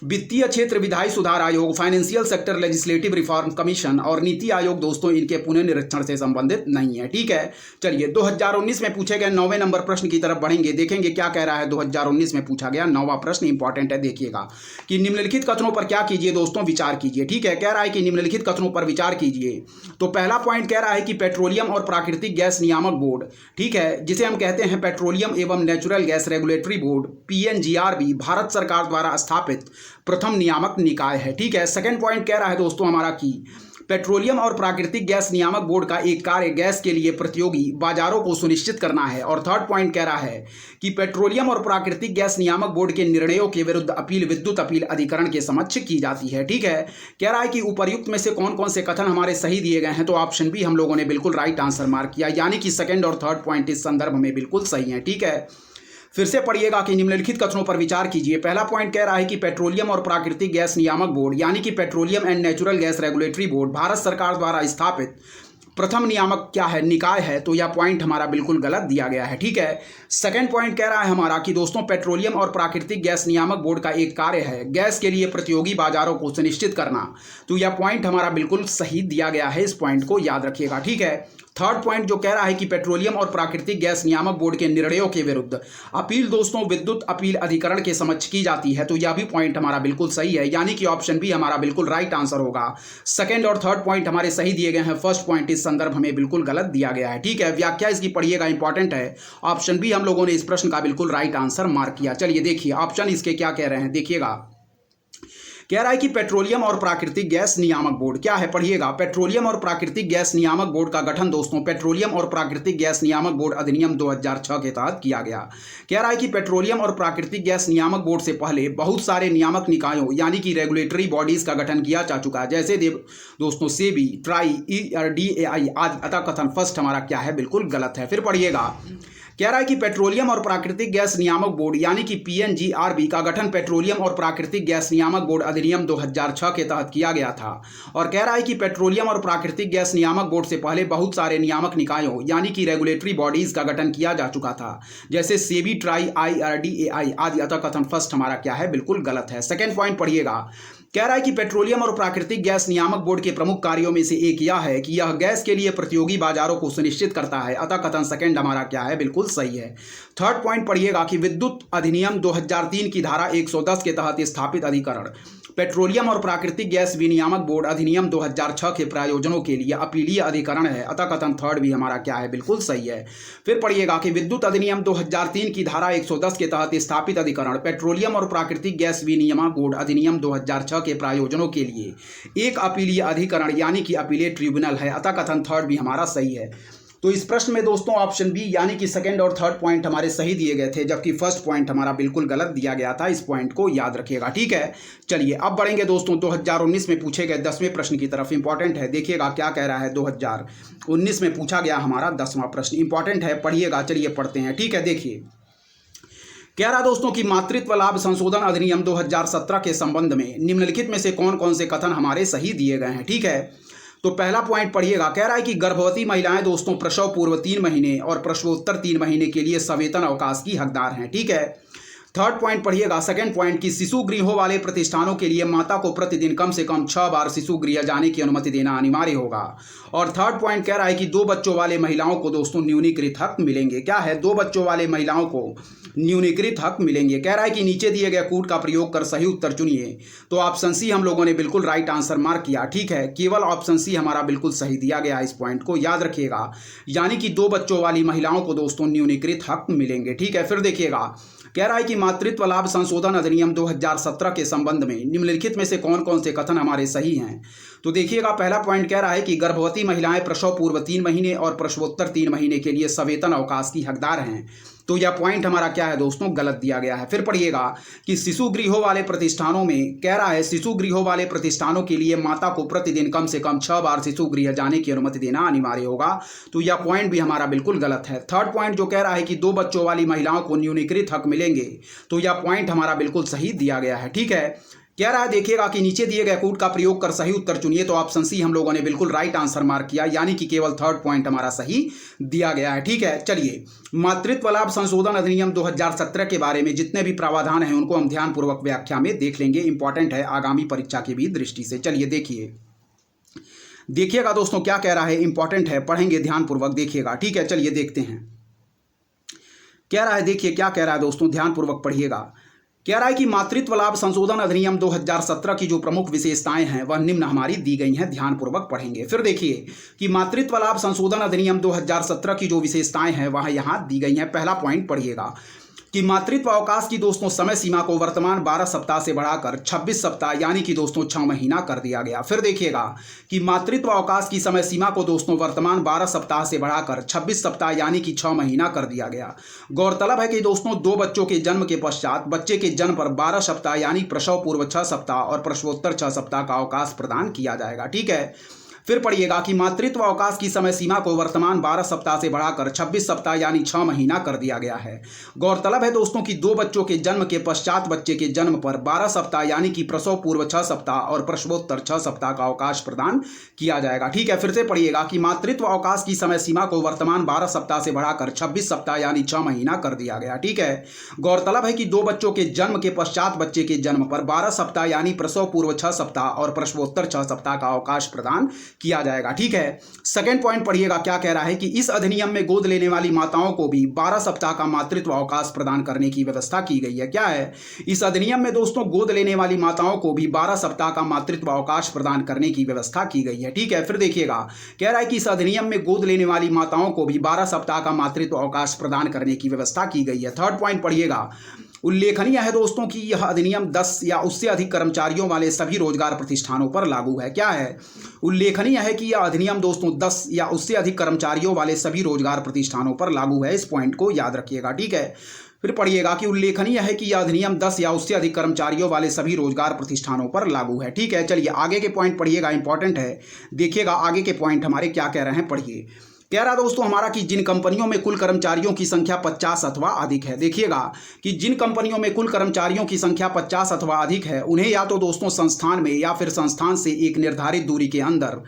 वित्तीय क्षेत्र विधायी सुधार आयोग, financial sector legislative reform commission और नीति आयोग दोस्तों इनके पुनर्निरीक्षण से संबंधित नहीं है, ठीक है। चलिए 2019 में पूछे गए 9वें नंबर प्रश्न की तरफ बढ़ेंगे, देखेंगे क्या कह रहा है। 2019 में पूछा गया 9वां प्रश्न इंपॉर्टेंट है, देखिएगा कि निम्नलिखित कथनों पर क्या कीजिए दोस्तों, विचार कीजिए, ठीक है। कह रहा है कि निम्नलिखित कथनों पर विचार कीजिए। तो पहला पॉइंट कह रहा है कि पेट्रोलियम और प्राकृतिक गैस नियामक बोर्ड, ठीक है, जिसे हम कहते हैं पेट्रोलियम एवं natural gas regulatory board PNGRB, Bharat सरकार द्वारा स्थापित प्रथम नियामक निकाय है, ठीक है। सेकंड पॉइंट कह रहा है दोस्तों हमारा कि पेट्रोलियम और प्राकृतिक गैस नियामक बोर्ड का एक कार्य गैस के लिए प्रतियोगी बाजारों को सुनिश्चित करना है। और थर्ड पॉइंट कह रहा है कि पेट्रोलियम और प्राकृतिक गैस नियामक बोर्ड के निर्णयों के विरुद्ध अपील विद्युत अपील अधिकरण के समक्ष की जाती है, ठीक है। कह रहा है कि उपर्युक्त में से कौन कौन से कथन हमारे सही दिए गए हैं, तो ऑप्शन बी हम लोगों ने बिल्कुल राइट आंसर मार्क किया, यानी कि सेकंड और थर्ड पॉइंट इस संदर्भ में बिल्कुल सही है, ठीक है। फिर से पढ़िएगा कि निम्नलिखित कथनों पर विचार कीजिए। पहला पॉइंट कह रहा है कि पेट्रोलियम और प्राकृतिक गैस नियामक बोर्ड, यानी कि petroleum and natural gas regulatory board, Bharat सरकार द्वारा स्थापित प्रथम नियामक क्या है, निकाय है, तो यह पॉइंट हमारा बिल्कुल गलत दिया गया है, ठीक है। सेकंड पॉइंट कह रहा है हमारा कि दोस्तों पेट्रोलियम और प्राकृतिक गैस नियामक बोर्ड का एक कार्य है गैस के लिए प्रतियोगी बाजारों को सुनिश्चित करना, तो यह पॉइंट हमारा बिल्कुल सही दिया गया है। इस पॉइंट को याद रखिएगा, ठीक है। थर्ड पॉइंट जो कह रहा है कि पेट्रोलियम और प्राकृतिक गैस नियामक बोर्ड के निर्णयों के विरुद्ध अपील दोस्तों विद्युत अपील अधिकरण के समक्ष की जाती है, तो यह भी पॉइंट हमारा बिल्कुल सही है, यानी कि ऑप्शन बी हमारा बिल्कुल राइट आंसर होगा। सेकंड और थर्ड पॉइंट हमारे सही दिए गए हैं, फर्स्ट पॉइंट इस संदर्भ में बिल्कुल गलत दिया गया है, ठीक है। व्याख्या इसकी पढ़िएगा, इंपॉर्टेंट है। ऑप्शन बी हम लोगों ने इस प्रश्न का बिल्कुल राइट आंसर मार्क किया। चलिए देखिए ऑप्शन इसके क्या कह रहे हैं, देखिएगा। कह रहा है कि पेट्रोलियम और प्राकृतिक गैस नियामक बोर्ड क्या है, पढ़िएगा। पेट्रोलियम और प्राकृतिक गैस नियामक बोर्ड का गठन दोस्तों पेट्रोलियम और प्राकृतिक गैस नियामक बोर्ड अधिनियम 2006 के तहत किया गया। कह रहा है कि पेट्रोलियम और प्राकृतिक गैस नियामक बोर्ड से पहले बहुत सारे नियामक निकायों यानी कि रेगुलेटरी बॉडीज का गठन किया जा चुका है, जैसे दोस्तों सेबी, ट्राई, ERDAI आदि। अतः कथन फर्स्ट हमारा क्या है, बिल्कुल गलत है। फिर पढ़िएगा, कह रहा है कि पेट्रोलियम और प्राकृतिक गैस नियामक बोर्ड यानी कि PNGRB का गठन पेट्रोलियम और प्राकृतिक गैस नियामक बोर्ड अधिनियम 2006 के तहत किया गया था। और कह रहा है कि पेट्रोलियम और प्राकृतिक गैस नियामक बोर्ड से पहले बहुत सारे नियामक निकायों यानी कि रेगुलेटरी बॉडीज का गठन किया जा चुका था, जैसे सेबी, ट्राई, IRDAI आदि। अतः कथन फर्स्ट हमारा क्या है, बिल्कुल गलत है। सेकेंड पॉइंट पढ़िएगा, कह रहा है कि पेट्रोलियम और प्राकृतिक गैस नियामक बोर्ड के प्रमुख कार्यों में से एक यह है कि यह गैस के लिए प्रतियोगी बाजारों को सुनिश्चित करता है। अतः कथन सेकंड हमारा क्या है, बिल्कुल सही है। थर्ड पॉइंट पढ़िएगा कि विद्युत अधिनियम 2003 की धारा 110 के तहत स्थापित अधिकरण पेट्रोलियम और प्राकृतिक गैस विनियामक बोर्ड अधिनियम 2006 के प्रायोजनों के लिए अपीलीय अधिकरण है। अतः कथन थर्ड भी हमारा क्या है, बिल्कुल सही है। फिर पढ़िएगा कि विद्युत अधिनियम 2003 की धारा 110 के तहत स्थापित अधिकरण पेट्रोलियम और प्राकृतिक गैस विनियामक बोर्ड अधिनियम 2006 के प्रायोजनों के लिए एक अपीलीय अधिकरण यानी कि अपीलेट ट्रिब्यूनल है। अतः कथन थर्ड भी हमारा सही है। तो इस प्रश्न में दोस्तों ऑप्शन बी यानी कि सेकंड और थर्ड पॉइंट हमारे सही दिए गए थे, जबकि फर्स्ट पॉइंट हमारा बिल्कुल गलत दिया गया था। इस पॉइंट को याद रखिएगा, ठीक है। चलिए अब बढ़ेंगे दोस्तों 2019 में पूछे गए 10वें प्रश्न की तरफ। इंपॉर्टेंट है, देखिएगा क्या कह रहा है। 2019 में पूछा गया हमारा 10वां प्रश्न इंपॉर्टेंट है, पढ़िएगा। चलिए पढ़ते हैं, ठीक है। देखिए कह रहा दोस्तों कि मातृत्व लाभ संशोधन अधिनियम 2017 के संबंध में निम्नलिखित में से कौन कौन से कथन हमारे सही दिए गए हैं। ठीक है, तो पहला पॉइंट पढ़िएगा। कह रहा है कि गर्भवती महिलाएं दोस्तों प्रसव पूर्व 3 महीने और प्रसवोत्तर 3 महीने के लिए सवेतन अवकाश की हकदार हैं। ठीक है, थर्ड पॉइंट पढ़िएगा। सेकंड पॉइंट कि शिशु गृहों वाले प्रतिष्ठानों के लिए माता को प्रतिदिन कम से कम 6 बार शिशु गृह जाने की अनुमति देना अनिवार्य होगा। और थर्ड पॉइंट कह रहा है कि 2 बच्चों वाले महिलाओं को दोस्तों न्यूनीकृत हक मिलेंगे। क्या है? 2 बच्चों वाले महिलाओं को न्यूनीकृत हक मिलेंगे। कह रहा है कि नीचे दिए गए कूट का प्रयोग कर सही उत्तर चुनिए। तो ऑप्शन सी हम लोगों ने बिल्कुल राइट आंसर मार्क किया। ठीक है, केवल ऑप्शन सी हमारा बिल्कुल सही दिया गया। इस पॉइंट को याद रखिएगा, यानी कि 2 बच्चों वाली महिलाओं को दोस्तों न्यूनीकृत हक मिलेंगे। ठीक है, फिर देखिएगा। कह रहा है कि मातृत्व लाभ संशोधन अधिनियम 2017 के संबंध में निम्नलिखित में से कौन कौन से कथन हमारे सही हैं। तो देखिएगा, पहला पॉइंट कह रहा है कि गर्भवती महिलाएं प्रसव पूर्व 3 महीने और प्रसवोत्तर 3 महीने के लिए सवेतन अवकाश की हकदार हैं। तो यह पॉइंट हमारा क्या है दोस्तों? गलत दिया गया है। फिर पढ़िएगा कि शिशु गृहों वाले प्रतिष्ठानों में कह रहा है शिशु गृहों वाले प्रतिष्ठानों के लिए माता को प्रतिदिन कम से कम 6 बार शिशु गृह जाने की अनुमति देना अनिवार्य होगा। तो यह पॉइंट भी हमारा बिल्कुल गलत है। थर्ड पॉइंट जो कह रहा है कि 2 बच्चों वाली महिलाओं को न्यूनीकृत हक मिलेंगे, तो यह पॉइंट हमारा बिल्कुल सही दिया गया है। ठीक है, कह रहा है देखिएगा कि नीचे दिए गए कूट का प्रयोग कर सही उत्तर चुनिए। तो ऑप्शन सी हम लोगों ने बिल्कुल राइट आंसर मार्क किया, यानी कि केवल थर्ड पॉइंट हमारा सही दिया गया है। ठीक है, चलिए मातृत्व लाभ संशोधन अधिनियम 2017 के बारे में जितने भी प्रावधान हैं उनको हम ध्यानपूर्वक व्याख्या में देख लेंगे। इंपॉर्टेंट है आगामी परीक्षा की भी दृष्टि से। चलिए देखिएगा दोस्तों क्या कह रहा है, इंपॉर्टेंट है, पढ़ेंगे ध्यानपूर्वक, देखिएगा। ठीक है, चलिए देखते हैं। कह रहा है, देखिए क्या कह रहा है दोस्तों, ध्यानपूर्वक पढ़िएगा। कह रहा है कि मातृत्व लाभ संशोधन अधिनियम 2017 की जो प्रमुख विशेषताएं हैं वह निम्न हमारी दी गई हैं, ध्यानपूर्वक पढ़ेंगे। फिर देखिए कि मातृत्व लाभ संशोधन अधिनियम 2017 की जो विशेषताएं हैं वह यहां दी गई हैं। पहला पॉइंट पढ़िएगा कि मातृत्व अवकाश की दोस्तों समय सीमा को वर्तमान 12 सप्ताह से बढ़ाकर 26 सप्ताह यानी कि दोस्तों 6 महीना कर दिया गया। फिर देखिएगा कि मातृत्व अवकाश की समय सीमा को दोस्तों वर्तमान 12 सप्ताह से बढ़ाकर 26 सप्ताह यानी कि 6 महीना कर दिया गया। गौरतलब है कि दोस्तों 2 बच्चों के जन्म के पश्चात बच्चे के जन्म पर 12 सप्ताह यानी प्रसव पूर्व 6 सप्ताह और प्रसवोत्तर 6 सप्ताह का अवकाश प्रदान किया जाएगा। ठीक है, फिर पढ़िएगा कि मातृत्व अवकाश की समय सीमा को वर्तमान 12 सप्ताह से बढ़ाकर 26 सप्ताह यानी 6 महीना कर दिया गया है। गौरतलब है दोस्तों कि 2 बच्चों के जन्म के पश्चात बच्चे के जन्म पर 12 सप्ताह यानी कि प्रसव पूर्व 6 सप्ताह और प्रसवोत्तर 6 सप्ताह का अवकाश प्रदान किया जाएगा। ठीक है, फिर से पढ़िएगा कि मातृत्व अवकाश की समय सीमा को वर्तमान 12 सप्ताह से बढ़ाकर 26 सप्ताह यानी 6 महीना कर दिया गया। ठीक है, गौरतलब है कि 2 बच्चों के जन्म के पश्चात बच्चे के जन्म पर 12 सप्ताह यानी प्रसव पूर्व 6 सप्ताह और प्रसवोत्तर 6 सप्ताह का अवकाश प्रदान किया जाएगा। ठीक है, सेकंड पॉइंट पढ़िएगा क्या कह रहा है कि इस अधिनियम में गोद लेने वाली माताओं को भी 12 सप्ताह का मातृत्व अवकाश प्रदान करने की व्यवस्था की गई है। क्या है? इस अधिनियम में दोस्तों गोद लेने वाली माताओं को भी 12 सप्ताह का मातृत्व अवकाश प्रदान करने की व्यवस्था की गई है। ठीक है, फिर देखिएगा कह रहा है कि इस अधिनियम में गोद लेने वाली माताओं को भी 12 सप्ताह का मातृत्व अवकाश प्रदान करने की व्यवस्था की गई है। थर्ड पॉइंट पढ़िएगा, उल्लेखनीय है दोस्तों कि यह अधिनियम 10 या उससे अधिक कर्मचारियों वाले सभी रोजगार प्रतिष्ठानों पर लागू है। क्या है? उल्लेखनीय है कि यह अधिनियम दोस्तों 10 या उससे अधिक कर्मचारियों वाले सभी रोजगार प्रतिष्ठानों पर लागू है। इस पॉइंट को याद रखिएगा। ठीक है, फिर पढ़िएगा कि उल्लेखनीय है कि यह अधिनियम 10 या उससे अधिक कर्मचारियों वाले सभी रोजगार प्रतिष्ठानों पर लागू है। ठीक है, चलिए आगे के पॉइंट पढ़िएगा, इंपॉर्टेंट है, देखिएगा आगे के पॉइंट हमारे क्या कह रहे हैं, पढ़िए। कह रहा दोस्तों हमारा कि जिन कंपनियों में कुल कर्मचारियों की संख्या 50 अथवा अधिक है, देखिएगा कि जिन कंपनियों में कुल कर्मचारियों की संख्या 50 अथवा अधिक है उन्हें या तो दोस्तों संस्थान में या फिर संस्थान से एक निर्धारित दूरी के अंदर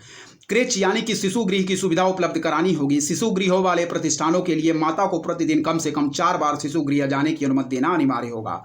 क्रेच यानी कि शिशु गृह की सुविधा उपलब्ध करानी होगी। शिशु गृहों वाले प्रतिष्ठानों के लिए माता को प्रतिदिन कम से कम 4 बार शिशु गृह जाने की अनुमति देना अनिवार्य होगा।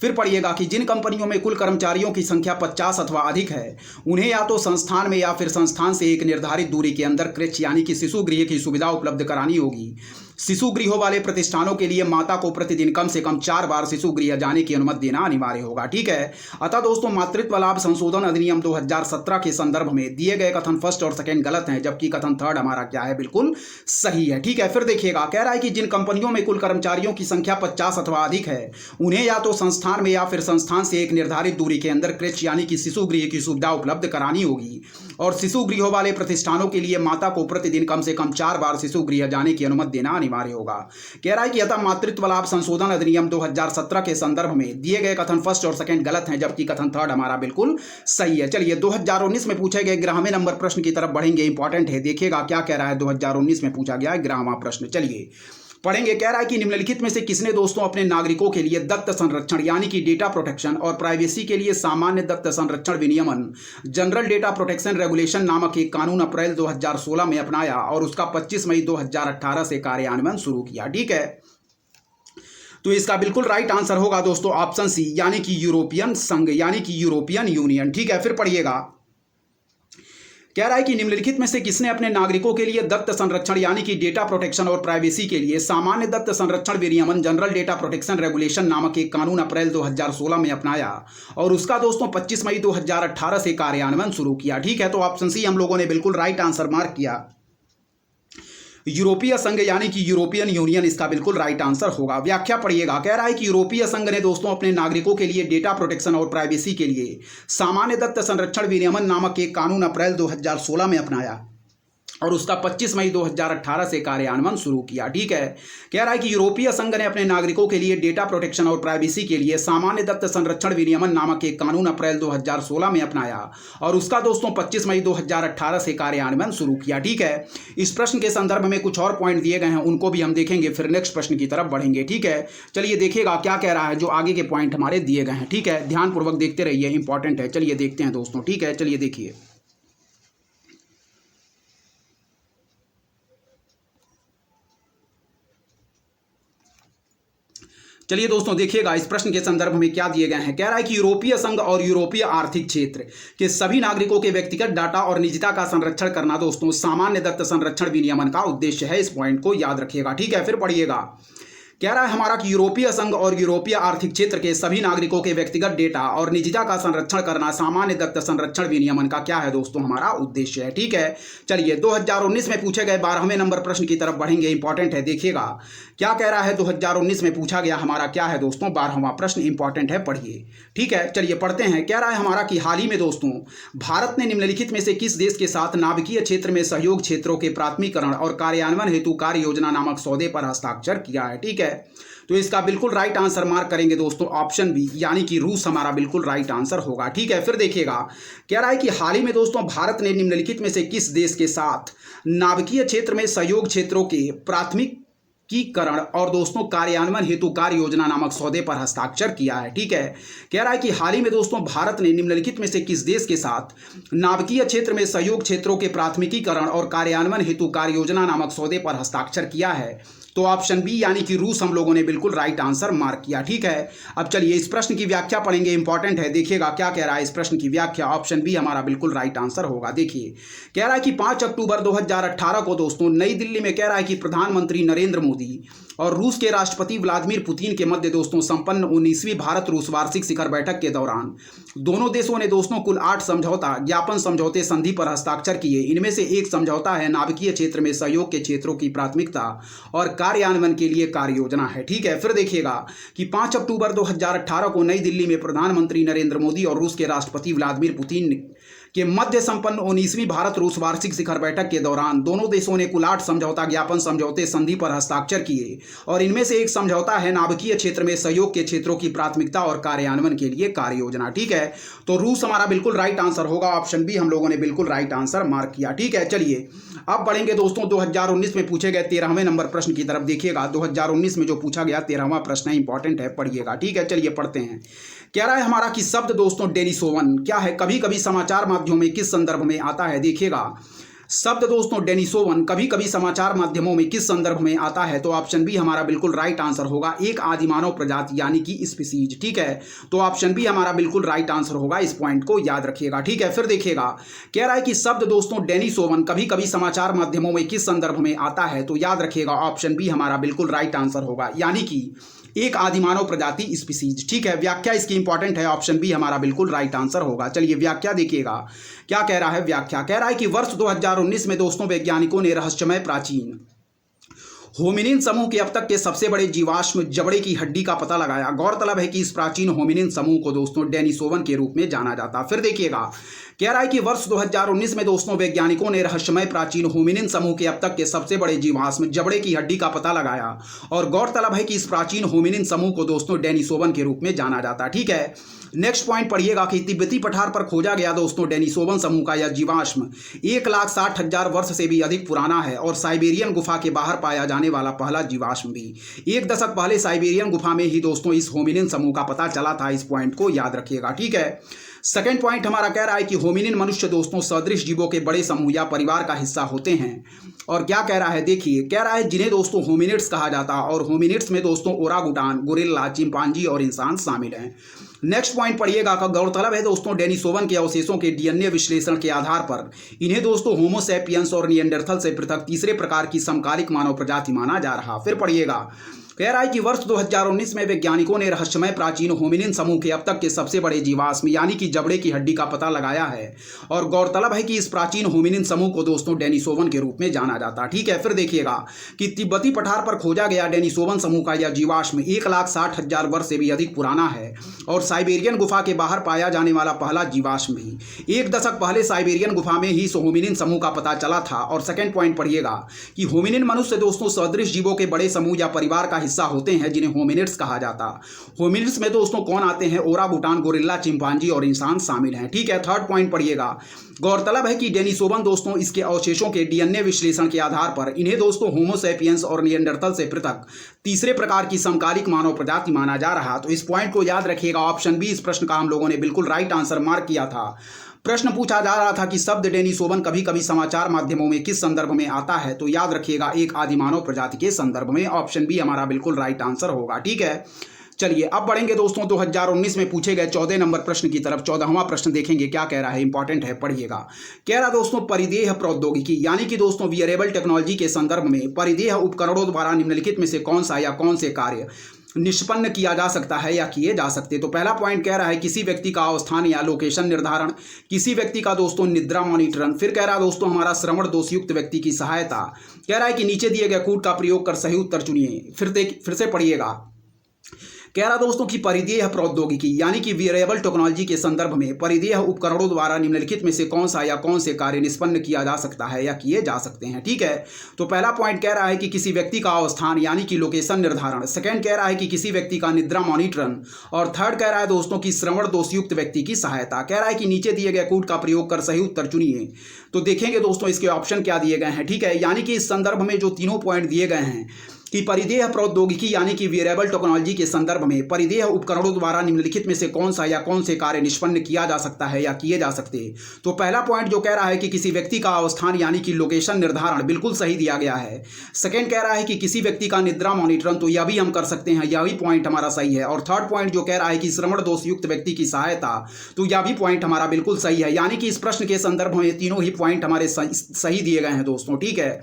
फिर पढ़िएगा कि जिन कंपनियों में कुल कर्मचारियों की संख्या 50 अथवा अधिक है उन्हें या तो संस्थान में या फिर संस्थान से एक निर्धारित दूरी के अंदर क्रेच यानी कि शिशु गृह की सुविधा उपलब्ध करानी होगी। शिशु गृहों वाले प्रतिष्ठानों के लिए माता को प्रतिदिन कम से कम 4 बार शिशु गृह जाने की अनुमति देना अनिवार्य होगा। ठीक है, अतः दोस्तों मातृत्व लाभ संशोधन अधिनियम 2017 के संदर्भ में दिए गए कथन फर्स्ट और सेकंड गलत हैं, जबकि कथन थर्ड हमारा क्या है, बिल्कुल सही है। ठीक है, फिर देखिएगा कह रहा है कि जिन कंपनियों में कुल कर्मचारियों की संख्या 50 अथवा अधिक है उन्हें या तो संस्थान में या फिर संस्थान से एक निर्धारित दूरी के अंदर क्रेच यानी कि शिशु गृह की सुविधा उपलब्ध करानी होगी और शिशु गृहों वाले प्रतिष्ठानों के लिए माता को प्रतिदिन कम से कम 4 बार शिशु गृह जाने की अनुमति देना अनिवार्य होगा। कह रहा है कि अतः मातृत्व लाभ संशोधन अधिनियम 2017 के संदर्भ में दिए गए कथन फर्स्ट और सेकंड गलत हैं, जबकि कथन थर्ड हमारा बिल्कुल सही है। चलिए 2019 में पूछे गए 11वें नंबर प्रश्न की तरफ बढ़ेंगे, इंपॉर्टेंट है, देखिएगा क्या कह रहा है। 2019 में पूछा गया 11वां प्रश्न। चलिए पढ़ेंगे। कह रहा है कि निम्नलिखित में से किसने दोस्तों अपने नागरिकों के लिए दत्त संरक्षण यानी कि डेटा प्रोटेक्शन और प्राइवेसी के लिए सामान्य दत्त संरक्षण विनियमन जनरल डेटा प्रोटेक्शन रेगुलेशन नामक एक कानून अप्रैल 2016 में अपनाया और उसका 25 मई 2018 से कार्यान्वयन शुरू किया। ठीक है, तो इसका बिल्कुल राइट आंसर होगा दोस्तों ऑप्शन सी यानी कि यूरोपियन संघ यानी कि यूरोपियन यूनियन। ठीक है, फिर पढ़िएगा। कह रहा है कि निम्नलिखित में से किसने अपने नागरिकों के लिए दत्त संरक्षण यानी कि डेटा प्रोटेक्शन और प्राइवेसी के लिए सामान्य दत्त संरक्षण विनियमन जनरल डेटा प्रोटेक्शन रेगुलेशन नामक एक कानून अप्रैल 2016 में अपनाया और उसका दोस्तों 25 मई 2018 से कार्यान्वयन शुरू किया। ठीक है, तो ऑप्शन सी हम लोगों ने बिल्कुल राइट आंसर मार्क किया। यूरोपीय संघ यानी कि यूरोपियन यूनियन इसका बिल्कुल राइट आंसर होगा। व्याख्या पढ़िएगा। कह रहा है कि यूरोपीय संघ ने दोस्तों अपने नागरिकों के लिए डेटा प्रोटेक्शन और प्राइवेसी के लिए सामान्य दत्त संरक्षण विनियमन नामक एक कानून अप्रैल 2016 में अपनाया और उसका 25 मई 2018 से कार्यान्वयन शुरू किया। ठीक है, कह रहा है कि यूरोपीय संघ ने अपने नागरिकों के लिए डेटा प्रोटेक्शन और प्राइवेसी के लिए सामान्य दत्त संरक्षण विनियमन नामक एक कानून अप्रैल 2016 में अपनाया और उसका दोस्तों 25 मई 2018 से कार्यान्वयन शुरू किया। ठीक है, इस प्रश्न के संदर्भ में कुछ और पॉइंट दिए गए हैं, उनको भी हम देखेंगे, फिर नेक्स्ट प्रश्न की तरफ बढ़ेंगे। ठीक है, चलिए देखिएगा क्या कह रहा है, जो आगे के पॉइंट हमारे दिए गए हैं। ठीक है, ध्यानपूर्वक देखते रहिए, इंपॉर्टेंट है। चलिए देखते हैं दोस्तों। ठीक है, चलिए देखिए। चलिए दोस्तों देखिएगा इस प्रश्न के संदर्भ में क्या दिए गए हैं। कह रहा है कि यूरोपीय संघ और यूरोपीय आर्थिक क्षेत्र के सभी नागरिकों के व्यक्तिगत डाटा और निजता का संरक्षण करना दोस्तों सामान्य दत्त संरक्षण विनियमन का उद्देश्य है। इस पॉइंट को याद रखिएगा। ठीक है, फिर पढ़िएगा। कह रहा है हमारा कि यूरोपीय संघ और यूरोपीय आर्थिक क्षेत्र के सभी नागरिकों के व्यक्तिगत डेटा और निजता का संरक्षण करना सामान्य दत्त संरक्षण विनियमन का क्या है दोस्तों हमारा उद्देश्य है। ठीक है, चलिए 2019 में पूछे गए 12वें नंबर प्रश्न की तरफ बढ़ेंगे। इंपॉर्टेंट है, देखिएगा क्या कह रहा है। 2019 में पूछा गया हमारा क्या है दोस्तों 12वां प्रश्न, इंपॉर्टेंट है, पढ़िए। ठीक है, चलिए पढ़ते हैं। कह रहा है हमारा कि हाल ही में दोस्तों भारत ने निम्नलिखित में से किस देश के साथ नाभिकीय क्षेत्र में सहयोग क्षेत्रों के प्राथमिकरण और कार्यान्वयन हेतु कार्य योजना नामक सौदे पर हस्ताक्षर किया है। ठीक है, तो इसका बिल्कुल राइट आंसर मार्क करेंगे दोस्तों ऑप्शन बी यानी कि रूस हमारा बिल्कुल राइट आंसर होगा। ठीक है, फिर देखिएगा। कह रहा है कि हाल ही में दोस्तों भारत ने निम्नलिखित में से किस देश के साथ नाभिकीय क्षेत्र में सहयोग क्षेत्रों के प्राथमिकीकरण और दोस्तों कार्यान्वयन हेतु कार्य योजना नामक सौदे पर हस्ताक्षर किया है। ठीक है, कह रहा है कि हाल ही में दोस्तों भारत ने निम्नलिखित में से किस देश के साथ नाभिकीय क्षेत्र में सहयोग क्षेत्रों के प्राथमिकीकरण और कार्यान्वयन हेतु कार्य योजना नामक सौदे पर हस्ताक्षर किया है, तो ऑप्शन बी यानी कि रूस हम लोगों ने बिल्कुल राइट आंसर मार्क किया। ठीक है, अब चलिए इस प्रश्न की व्याख्या पढ़ेंगे। इंपॉर्टेंट है, देखिएगा क्या कह रहा है इस प्रश्न की व्याख्या। ऑप्शन बी हमारा बिल्कुल राइट आंसर होगा। देखिए, कह रहा है कि 5 अक्टूबर 2018 को दोस्तों नई दिल्ली में कह रहा है कि प्रधानमंत्री नरेंद्र मोदी और रूस के राष्ट्रपति व्लादिमीर पुतिन के मध्य दोस्तों संपन्न 19वीं भारत रूस वार्षिक शिखर बैठक के दौरान दोनों देशों ने दोस्तों कुल 8 समझौता ज्ञापन समझौते संधि पर हस्ताक्षर किए। इनमें से एक समझौता है नाभिकीय क्षेत्र में सहयोग के क्षेत्रों की प्राथमिकता और कार्यान्वयन के लिए कार्य योजना है। ठीक है, फिर देखिएगा कि 5 अक्टूबर 2018 को नई दिल्ली में प्रधानमंत्री नरेंद्र मोदी और रूस के राष्ट्रपति व्लादिमीर पुतिन के मध्य संपन्न 19वीं भारत रूस वार्षिक शिखर बैठक के दौरान दोनों देशों ने कुल 8 समझौता ज्ञापन समझौते संधि पर हस्ताक्षर किए और इनमें से एक समझौता है नाभिकीय क्षेत्र में सहयोग के क्षेत्रों की प्राथमिकता और कार्यान्वयन के लिए कार्य योजना। ठीक है, तो रूस हमारा बिल्कुल राइट आंसर होगा। ऑप्शन बी हम लोगों ने बिल्कुल राइट आंसर मार्क किया। ठीक है, चलिए अब बढ़ेंगे दोस्तों 2019 में पूछे गए 13वें नंबर प्रश्न की तरफ। देखिएगा 2019 में जो पूछा गया 13वां प्रश्न है, इंपॉर्टेंट है, पढ़िएगा। ठीक है, चलिए पढ़ते हैं। कह रहा है हमारा कि शब्द दोस्तों डेनिसोवन क्या है, कभी कभी समाचार माध्यमों में किस संदर्भ में आता है। देखिएगा शब्द दोस्तों डेनिसोवन कभी कभी समाचार माध्यमों में किस संदर्भ में आता है, तो ऑप्शन बी हमारा बिल्कुल राइट आंसर होगा एक आदिमानव प्रजाति यानी कि स्पीसीज। ठीक है, तो ऑप्शन बी हमारा बिल्कुल राइट आंसर होगा, इस पॉइंट को याद रखिएगा। ठीक है, फिर देखिएगा कह रहा है कि शब्द दोस्तों डेनिसोवन कभी कभी समाचार माध्यमों में किस संदर्भ में आता है, तो याद रखिएगा ऑप्शन बी हमारा बिल्कुल राइट आंसर होगा यानी कि एक आदिमानव प्रजाति स्पीसीज। ठीक है, व्याख्या इसकी इंपॉर्टेंट है, ऑप्शन बी हमारा बिल्कुल राइट आंसर होगा। चलिए व्याख्या देखिएगा क्या कह रहा है। व्याख्या कह रहा है कि वर्ष 2019 में दोस्तों वैज्ञानिकों ने रहस्यमय प्राचीन होमिनिन समूह के अब तक के सबसे बड़े जीवाश्म जबड़े की हड्डी का पता लगाया। गौरतलब है कि इस प्राचीन होमिनिन समूह को दोस्तों डेनिसोवन के रूप में जाना जाता। फिर देखिएगा कह रहा है कि वर्ष 2019 में दोस्तों वैज्ञानिकों ने रहस्यमय प्राचीन होमिनिन समूह के अब तक के सबसे बड़े जीवाश्म जबड़े की हड्डी का पता लगाया। और गौरतलब है कि इस प्राचीन होमिनिन समूह को दोस्तों डेनिसोवन के रूप में जाना जाता है। ठीक है, नेक्स्ट पॉइंट पढ़िएगा कि तिब्बती पठार पर खोजा गया दोस्तों डेनिसोवन समूह का यह जीवाश्म 1,60,000 वर्ष से भी अधिक पुराना है और साइबेरियन गुफा के बाहर पाया जाने वाला पहला जीवाश्म भी। 1 दशक पहले साइबेरियन गुफा में ही दोस्तों इस होमिनिन समूह का पता चला था। इस पॉइंट को याद रखिएगा। ठीक है, सेकेंड पॉइंट हमारा कह रहा है कि होमिनिन मनुष्य दोस्तों सदृश जीवों के बड़े समूह या परिवार का हिस्सा होते हैं। और क्या कह रहा है, देखिए कह रहा है जिन्हें दोस्तों होमिनिड्स कहा जाता है और होमिनिड्स में दोस्तों ओरागुटान, गोरिल्ला, चिंपांजी और इंसान शामिल हैं। नेक्स्ट पॉइंट पढ़िएगा का गौरतलब है दोस्तों डेनिसोवन के अवशेषों के डीएनए विश्लेषण के आधार पर इन्हें दोस्तों होमो सैपियंस और निएंडरथल से पृथक तीसरे प्रकार की समकालिक मानव प्रजाति माना जा रहा। फिर पढ़िएगा, कह रहा है कि वर्ष 2019 में वैज्ञानिकों ने रहस्यमय प्राचीन होमिनिन समूह के अब तक के सबसे बड़े जीवाश्म यानी कि जबड़े की हड्डी का पता लगाया है। और गौरतलब है कि इस प्राचीन होमिनिन समूह को दोस्तों डेनिसोवन के रूप में जाना जाता। ठीक है, फिर देखिएगा कि तिब्बती पठार पर खोजा गया डेनिसोवन समूह का यह जीवाश्म 1,60,000 वर्ष से भी अधिक पुराना है और साइबेरियन गुफा के बाहर पाया जाने वाला पहला जीवाश्म भी। 1 दशक पहले साइबेरियन गुफा में ही होमिनिन समूह का पता चला था। और सेकेंड पॉइंट पढ़िएगा कि होमिनिन मनुष्य दोस्तों सदृश जीवों के बड़े समूह या परिवार का हिस्सा होते हैं जिन्हें होमिनिड्स कहा जाता। होमिनिड्स में दोस्तों कौन आते हैं, ओरागुटान, गोरिल्ला, चिंपांजी और इंसान शामिल हैं। ठीक है, थर्ड पॉइंट पढ़िएगा, गौरतलब है कि डेनिसोवन दोस्तों इसके अवशेषों के डीएनए विश्लेषण के आधार पर इन्हें दोस्तों होमो सैपियंस और निएंडरथल से पृथक तीसरे प्रकार की समकालिक मानव प्रजाति माना जा रहा। तो इस पॉइंट को याद रखिएगा। ऑप्शन बी इस प्रश्न का हम लोगों ने बिल्कुल राइट आंसर मार्क किया था। प्रश्न पूछा जा रहा था कि शब्द डेनिसोवन कभी कभी समाचार माध्यमों में किस संदर्भ में आता है, तो याद रखिएगा एक आदिमानव प्रजाति के संदर्भ में। ऑप्शन बी हमारा बिल्कुल राइट आंसर होगा। ठीक है, चलिए अब बढ़ेंगे दोस्तों 2019 में पूछे गए 14 नंबर प्रश्न की तरफ। 14वां प्रश्न देखेंगे क्या कह रहा है, इंपॉर्टेंट है, पढ़िएगा। कह रहा दोस्तों परिदेह प्रौद्योगिकी यानी कि दोस्तों वियरेबल टेक्नोलॉजी के संदर्भ में परिदेह उपकरणों द्वारा निम्नलिखित में से कौन सा या कौन से कार्य निष्पन्न किया जा सकता है या किए जा सकते। तो पहला पॉइंट कह रहा है किसी व्यक्ति का अवस्थान या लोकेशन निर्धारण, किसी व्यक्ति का दोस्तों निद्रा मॉनिटरन। फिर कह रहा है दोस्तों हमारा श्रवण दोषयुक्त व्यक्ति की सहायता। कह रहा है कि नीचे दिए गए कूट का प्रयोग कर सही उत्तर चुनिए। फिर से पढ़िएगा, कह रहा दोस्तों कि परिदेह प्रौद्योगिकी यानी कि वियरेबल टेक्नोलॉजी के संदर्भ में परिदेह उपकरणों द्वारा निम्नलिखित में से कौन सा या कौन से कार्य निष्पन्न किया जा सकता है या किए जा सकते हैं। ठीक है, तो पहला पॉइंट कह रहा है कि किसी व्यक्ति का अवस्थान यानी कि लोकेशन निर्धारण। सेकंड कह रहा है कि किसी व्यक्ति का निद्रा मॉनिटरन। और थर्ड कह रहा है दोस्तों कि श्रवण दोषयुक्त व्यक्ति की सहायता। कह रहा है कि नीचे दिए गए कूट का प्रयोग कर सही उत्तर चुनिए। तो देखेंगे दोस्तों इसके ऑप्शन क्या दिए गए हैं। ठीक है, यानी कि इस संदर्भ में जो तीनों पॉइंट दिए गए हैं कि परिदेह प्रौद्योगिकी यानी कि वियरेबल टेक्नोलॉजी के संदर्भ में परिदेह उपकरणों द्वारा निम्नलिखित में से कौन सा या कौन से कार्य निष्पन्न किया जा सकता है या किए जा सकते। तो पहला पॉइंट जो कह रहा है कि किसी व्यक्ति का अवस्थान यानी कि लोकेशन निर्धारण, बिल्कुल सही दिया गया है। सेकंड कह रहा है कि किसी व्यक्ति का निद्रा मॉनिटरन, तो यह भी हम कर सकते हैं, यह भी पॉइंट हमारा सही है। और थर्ड पॉइंट जो कह रहा है कि श्रवण दोषयुक्त व्यक्ति की सहायता, तो यह भी पॉइंट हमारा बिल्कुल सही है। यानी कि इस प्रश्न के संदर्भ में तीनों ही पॉइंट हमारे सही दिए गए हैं दोस्तों। ठीक है,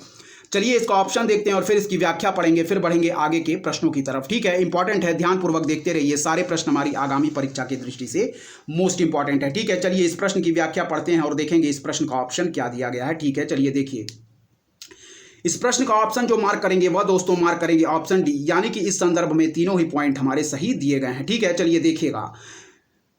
चलिए इसका ऑप्शन देखते हैं और फिर इसकी व्याख्या पढ़ेंगे, फिर बढ़ेंगे आगे के प्रश्नों की तरफ। ठीक है, इंपॉर्टेंट है, ध्यानपूर्वक देखते रहिए। सारे प्रश्न हमारी आगामी परीक्षा की दृष्टि से मोस्ट इंपॉर्टेंट है। ठीक है, चलिए इस प्रश्न की व्याख्या पढ़ते हैं और देखेंगे इस प्रश्न का ऑप्शन क्या दिया गया है। ठीक है, चलिए देखिए इस प्रश्न का ऑप्शन जो मार्क करेंगे वह दोस्तों मार्क करेंगे ऑप्शन डी, यानी कि इस संदर्भ में तीनों ही पॉइंट हमारे सही दिए गए हैं। ठीक है, चलिए देखिएगा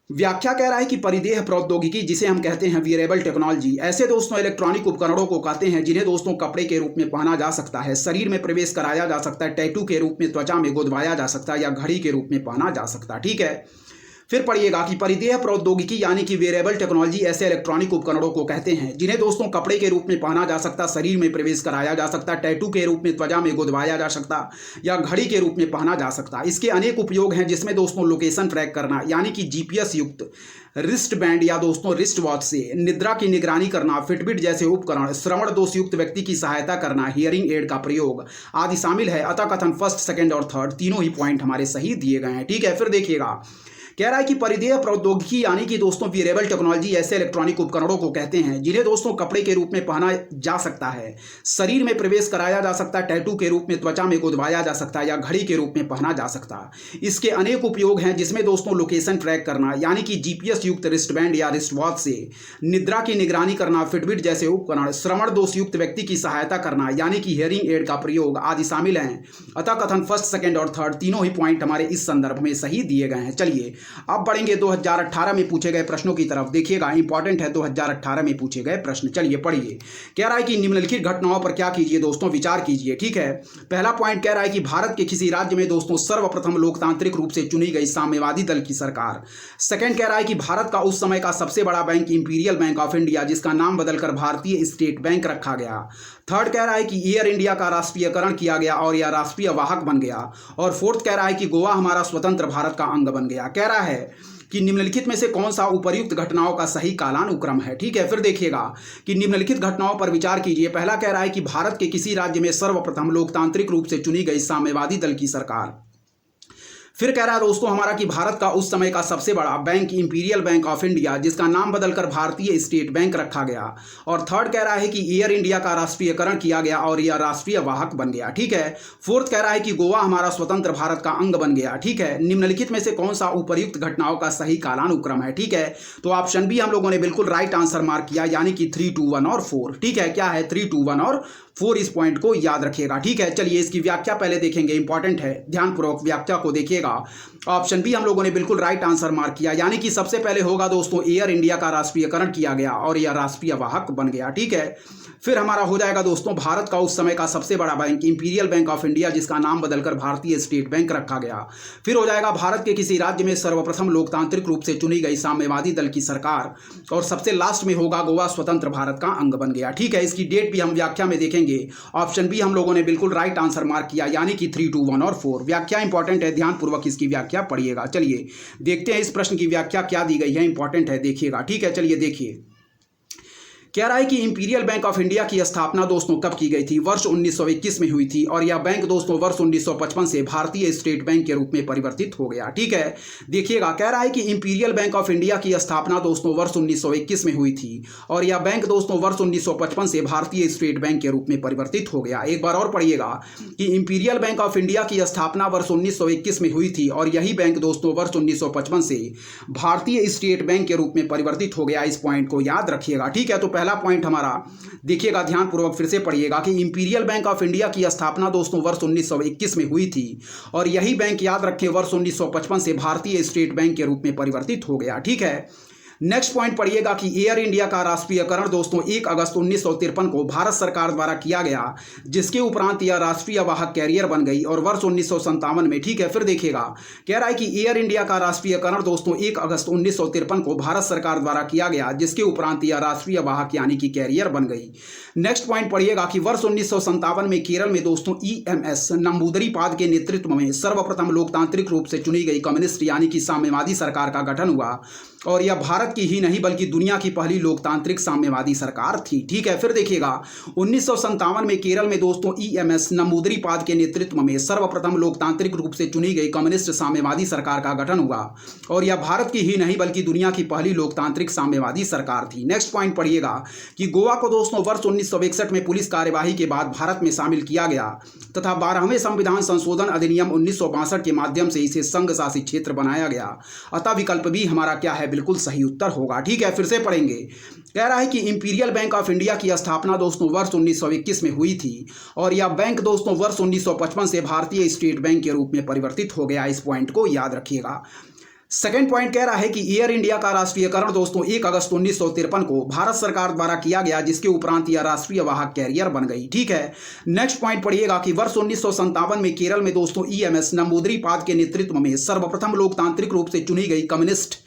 व्याख्या कह रहा है कि परिदेह प्रौद्योगिकी जिसे हम कहते हैं वियरेबल टेक्नोलॉजी, ऐसे दोस्तों इलेक्ट्रॉनिक उपकरणों को कहते हैं जिन्हें दोस्तों कपड़े के रूप में पहना जा सकता है, शरीर में प्रवेश कराया जा सकता है, टैटू के रूप में त्वचा में गुदवाया जा सकता है या घड़ी के रूप में पहना जा सकता है। ठीक है, फिर पढ़िएगा कि परिदेह प्रौद्योगिकी यानी कि वेरेबल टेक्नोलॉजी ऐसे इलेक्ट्रॉनिक उपकरणों को कहते हैं जिन्हें दोस्तों कपड़े के रूप में पहना जा सकता, शरीर में प्रवेश कराया जा सकता, टैटू के रूप में त्वचा में गुदवाया जा सकता या घड़ी के रूप में पहना जा सकता। इसके अनेक उपयोग हैं जिसमें दोस्तों लोकेशन ट्रैक करना यानी कि जीपीएस युक्त रिस्ट बैंड या दोस्तों रिस्ट वॉच से निद्रा की निगरानी करना, फिटबिट जैसे उपकरण, श्रवण दोष युक्त व्यक्ति की सहायता करना, हियरिंग एड का प्रयोग आदि शामिल है। अतः कथन फर्स्ट, सेकंड और थर्ड तीनों ही पॉइंट हमारे सही दिए गए हैं। ठीक है, फिर देखिएगा कह रहा है कि परिदेह प्रौद्योगिकी यानी कि दोस्तों वेरेबल टेक्नोलॉजी ऐसे इलेक्ट्रॉनिक उपकरणों को कहते हैं जिन्हें दोस्तों कपड़े के रूप में पहना जा सकता है, शरीर में प्रवेश कराया जा सकता है, टैटू के रूप में त्वचा में गुदवाया जा सकता है या घड़ी के रूप में पहना जा सकता है। इसके अनेक उपयोग हैं जिसमें दोस्तों लोकेशन ट्रैक करना यानी कि जीपीएस युक्त रिस्टबैंड या रिस्ट वॉच से निद्रा की निगरानी करना, फिटबिट जैसे उपकरण, श्रवण दोष युक्त व्यक्ति की सहायता करना यानी कि हियरिंग एड का प्रयोग आदि शामिल हैं। अतः कथन फर्स्ट, सेकंड और थर्ड तीनों ही पॉइंट हमारे इस संदर्भ में सही दिए गए हैं। चलिए अब बढ़ेंगे 2018 में पूछे गए प्रश्नों की तरफ। देखिएगा इंपॉर्टेंट है 2018 में पूछे गए प्रश्न। चलिए पढ़िए। कह रहा है कि निम्नलिखित घटनाओं पर क्या कीजिए दोस्तों, विचार कीजिए। ठीक है, पहला पॉइंट कह रहा है कि भारत के किसी राज्य में दोस्तों सर्वप्रथम लोकतांत्रिक रूप से चुनी गई साम्यवादी दल की सरकार। सेकंड कह रहा है कि भारत का उस समय का सबसे बड़ा bank imperial bank of India, जिसका नाम बदलकर भारतीय स्टेट बैंक रखा गया। थर्ड कह रहा है कि एयर इंडिया का राष्ट्रीयकरण किया गया और यह राष्ट्रीय वाहक बन गया। और फोर्थ कह रहा है कि गोवा हमारा स्वतंत्र भारत का अंग बन गया। कह रहा है कि निम्नलिखित में से कौन सा उपर्युक्त घटनाओं का सही कालानुक्रम है। ठीक है, फिर देखिएगा कि निम्नलिखित घटनाओं पर विचार कीजिए। पहला कह रहा है कि भारत के किसी राज्य में सर्वप्रथम लोकतांत्रिक रूप से चुनी गई साम्यवादी दल की सरकार। फिर कह रहा है दोस्तों हमारा कि भारत का उस समय का सबसे बड़ा bank imperial bank of India, जिसका नाम बदलकर भारतीय स्टेट बैंक रखा गया। और थर्ड कह रहा है कि एयर इंडिया का राष्ट्रीयकरण किया गया और यह राष्ट्रीय वाहक बन गया। ठीक है, फोर्थ कह रहा है कि गोवा हमारा स्वतंत्र भारत का अंग बन गया। ठीक है, निम्नलिखित में से कौन सा उपर्युक्त घटनाओं का सही कालानुक्रम है। ठीक है, तो ऑप्शन बी हम लोगों ने बिल्कुल राइट आंसर मार्क किया, यानी कि 3, 2, 1 और 4। ठीक है, क्या है 3, 2, 1 और 4, इस पॉइंट को याद रखिएगा। ठीक है, चलिए इसकी व्याख्या पहले देखेंगे, इंपॉर्टेंट है, ध्यानपूर्वक व्याख्या को देखिएगा। ऑप्शन बी हम लोगों ने बिल्कुल राइट आंसर मार्क किया, यानी कि सबसे पहले होगा दोस्तों एयर इंडिया का राष्ट्रीयकरण किया गया और यह राष्ट्रीय वाहक बन गया। ठीक है, फिर हमारा हो जाएगा दोस्तों भारत का उस समय का सबसे बड़ा bank imperial bank of India, जिसका नाम बदलकर भारतीय स्टेट बैंक रखा गया। फिर हो जाएगा भारत के किसी राज्य में सर्वप्रथम लोकतांत्रिक रूप से चुनी गई साम्यवादी दल की सरकार। और सबसे लास्ट में होगा गोवा स्वतंत्र भारत का अंग बन गया। ठीक है, इसकी डेट भी हम व्याख्या में देखेंगे। ऑप्शन बी हम लोगों ने बिल्कुल राइट आंसर मार्क किया, यानी कि 3, 2, 1 और 4। व्याख्या इंपॉर्टेंट है, ध्यानपूर्वक इसकी व्याख्या पढ़िएगा। चलिए देखते हैं इस प्रश्न की व्याख्या क्या दी गई है, इंपॉर्टेंट है, देखिएगा। ठीक है, चलिए देखिए। कह रहा है कि इंपीरियल बैंक ऑफ इंडिया की स्थापना दोस्तों कब की गई थी, वर्ष 1921 में हुई थी। और यह बैंक दोस्तों वर्ष 1955 से भारतीय स्टेट बैंक के रूप में परिवर्तित हो गया। ठीक है, देखिएगा, कह रहा है कि इंपीरियल बैंक ऑफ इंडिया की स्थापना दोस्तों वर्ष 1921 में हुई थी और यह बैंक दोस्तों वर्ष 1955 से भारतीय स्टेट बैंक के रूप में परिवर्तित हो गया। एक बार और पढ़िएगा कि इंपीरियल बैंक ऑफ इंडिया की स्थापना वर्ष 1921 में हुई थी और यही बैंक दोस्तों वर्ष 1955 से भारतीय स्टेट बैंक के रूप में परिवर्तित हो गया। इस पॉइंट को याद रखिएगा। ठीक है, तो पहला पॉइंट हमारा देखिएगा, ध्यानपूर्वक फिर से पढ़िएगा कि इंपीरियल बैंक ऑफ इंडिया की स्थापना दोस्तों वर्ष 1921 में हुई थी और यही बैंक, याद रखें, वर्ष 1955 से भारतीय स्टेट बैंक के रूप में परिवर्तित हो गया। ठीक है, नेक्स्ट पॉइंट पढ़िएगा कि एयर इंडिया का राष्ट्रीयकरण दोस्तों 1 अगस्त 1953 को भारत सरकार द्वारा किया गया, जिसके उपरांत यह राष्ट्रीय वाहक कैरियर बन गई और वर्ष 1957 में। ठीक है, फिर देखिएगा, कह रहा है कि एयर इंडिया का राष्ट्रीयकरण दोस्तों 1 अगस्त 1953 को भारत सरकार द्वारा किया गया, जिसके उपरांत यह राष्ट्रीय वाहक यानी कि कैरियर बन गई। नेक्स्ट पॉइंट पढ़िएगा कि वर्ष 1957 में केरल में दोस्तों EMS नंबूदरीपाद के नेतृत्व में सर्वप्रथम लोकतांत्रिक रूप से चुनी गई कम्युनिस्ट यानी कि साम्यवादी सरकार का गठन हुआ और यह भारत की ही नहीं बल्कि दुनिया की पहली लोकतांत्रिक साम्यवादी सरकार थी। ठीक है, फिर देखिएगा 1957 में केरल में दोस्तों EMS नंबूदरीपाद के नेतृत्व में सर्वप्रथम लोकतांत्रिक रूप से चुनी गई कम्युनिस्ट साम्यवादी सरकार का गठन हुआ और यह भारत की ही नहीं बल्कि दुनिया की पहली लोकतांत्रिक साम्यवादी सरकार थी। नेक्स्ट पॉइंट पढ़िएगा कि गोवा को दोस्तों वर्ष 1961 में पुलिस कार्यवाही के बाद भारत में शामिल किया गया तथा 12वें संविधान संशोधन अधिनियम 1962 के माध्यम से इसे संघ शासित क्षेत्र बनाया गया। अतः विकल्प भी हमारा क्या है, बिल्कुल सही उत्तर होगा। ठीक है, फिर से पढ़ेंगे। कह रहा है कि इंपीरियल बैंक ऑफ इंडिया की स्थापना दोस्तों वर्ष 1921 में हुई थी और यह बैंक दोस्तों वर्ष 1955 से भारतीय स्टेट बैंक के रूप में परिवर्तित हो गया। इस पॉइंट को याद रखिएगा। सेकेंड पॉइंट कह रहा है कि एयर इंडिया का राष्ट्रीयकरण दोस्तों 1 अगस्त 1953 को भारत सरकार द्वारा किया गया, जिसके उपरांत यह राष्ट्रीय वाहक कैरियर बन गई। ठीक है, नेक्स्ट पॉइंट पढ़िएगा कि वर्ष 1957 में केरल में दोस्तों EMS नंबूदरीपाद के नेतृत्व में सर्वप्रथम लोकतांत्रिक रूप से चुनी गई कम्युनिस्ट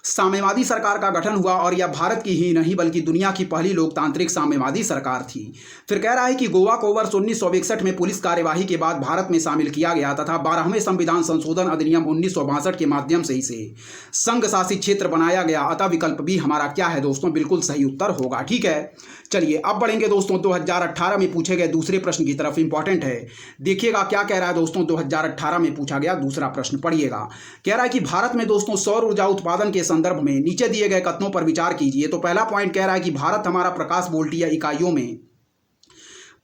साम्यवादी सरकार का गठन हुआ और यह भारत की ही नहीं बल्कि दुनिया की पहली लोकतांत्रिक साम्यवादी सरकार थी। फिर कह रहा है कि गोवा को वर्ष 1961 में पुलिस कार्यवाही के बाद भारत में शामिल किया गया तथा 12वें संविधान संशोधन अधिनियम 1962 के माध्यम से इसे संघ शासित क्षेत्र बनाया गया। अतः विकल्प भी हमारा क्या है दोस्तों, बिल्कुल सही उत्तर होगा। ठीक है, चलिए अब बढ़ेंगे दोस्तों 2018 में पूछे गए दूसरे प्रश्न की तरफ। इंपॉर्टेंट है, देखिएगा क्या कह रहा है दोस्तों। 2018 में पूछा गया दूसरा प्रश्न, पढ़िएगा। कह रहा है कि भारत में दोस्तों सौर ऊर्जा उत्पादन के संदर्भ में नीचे दिए गए कथनों पर विचार कीजिए। तो पहला पॉइंट कह रहा है कि भारत हमारा प्रकाश वोल्टीय इकाइयों में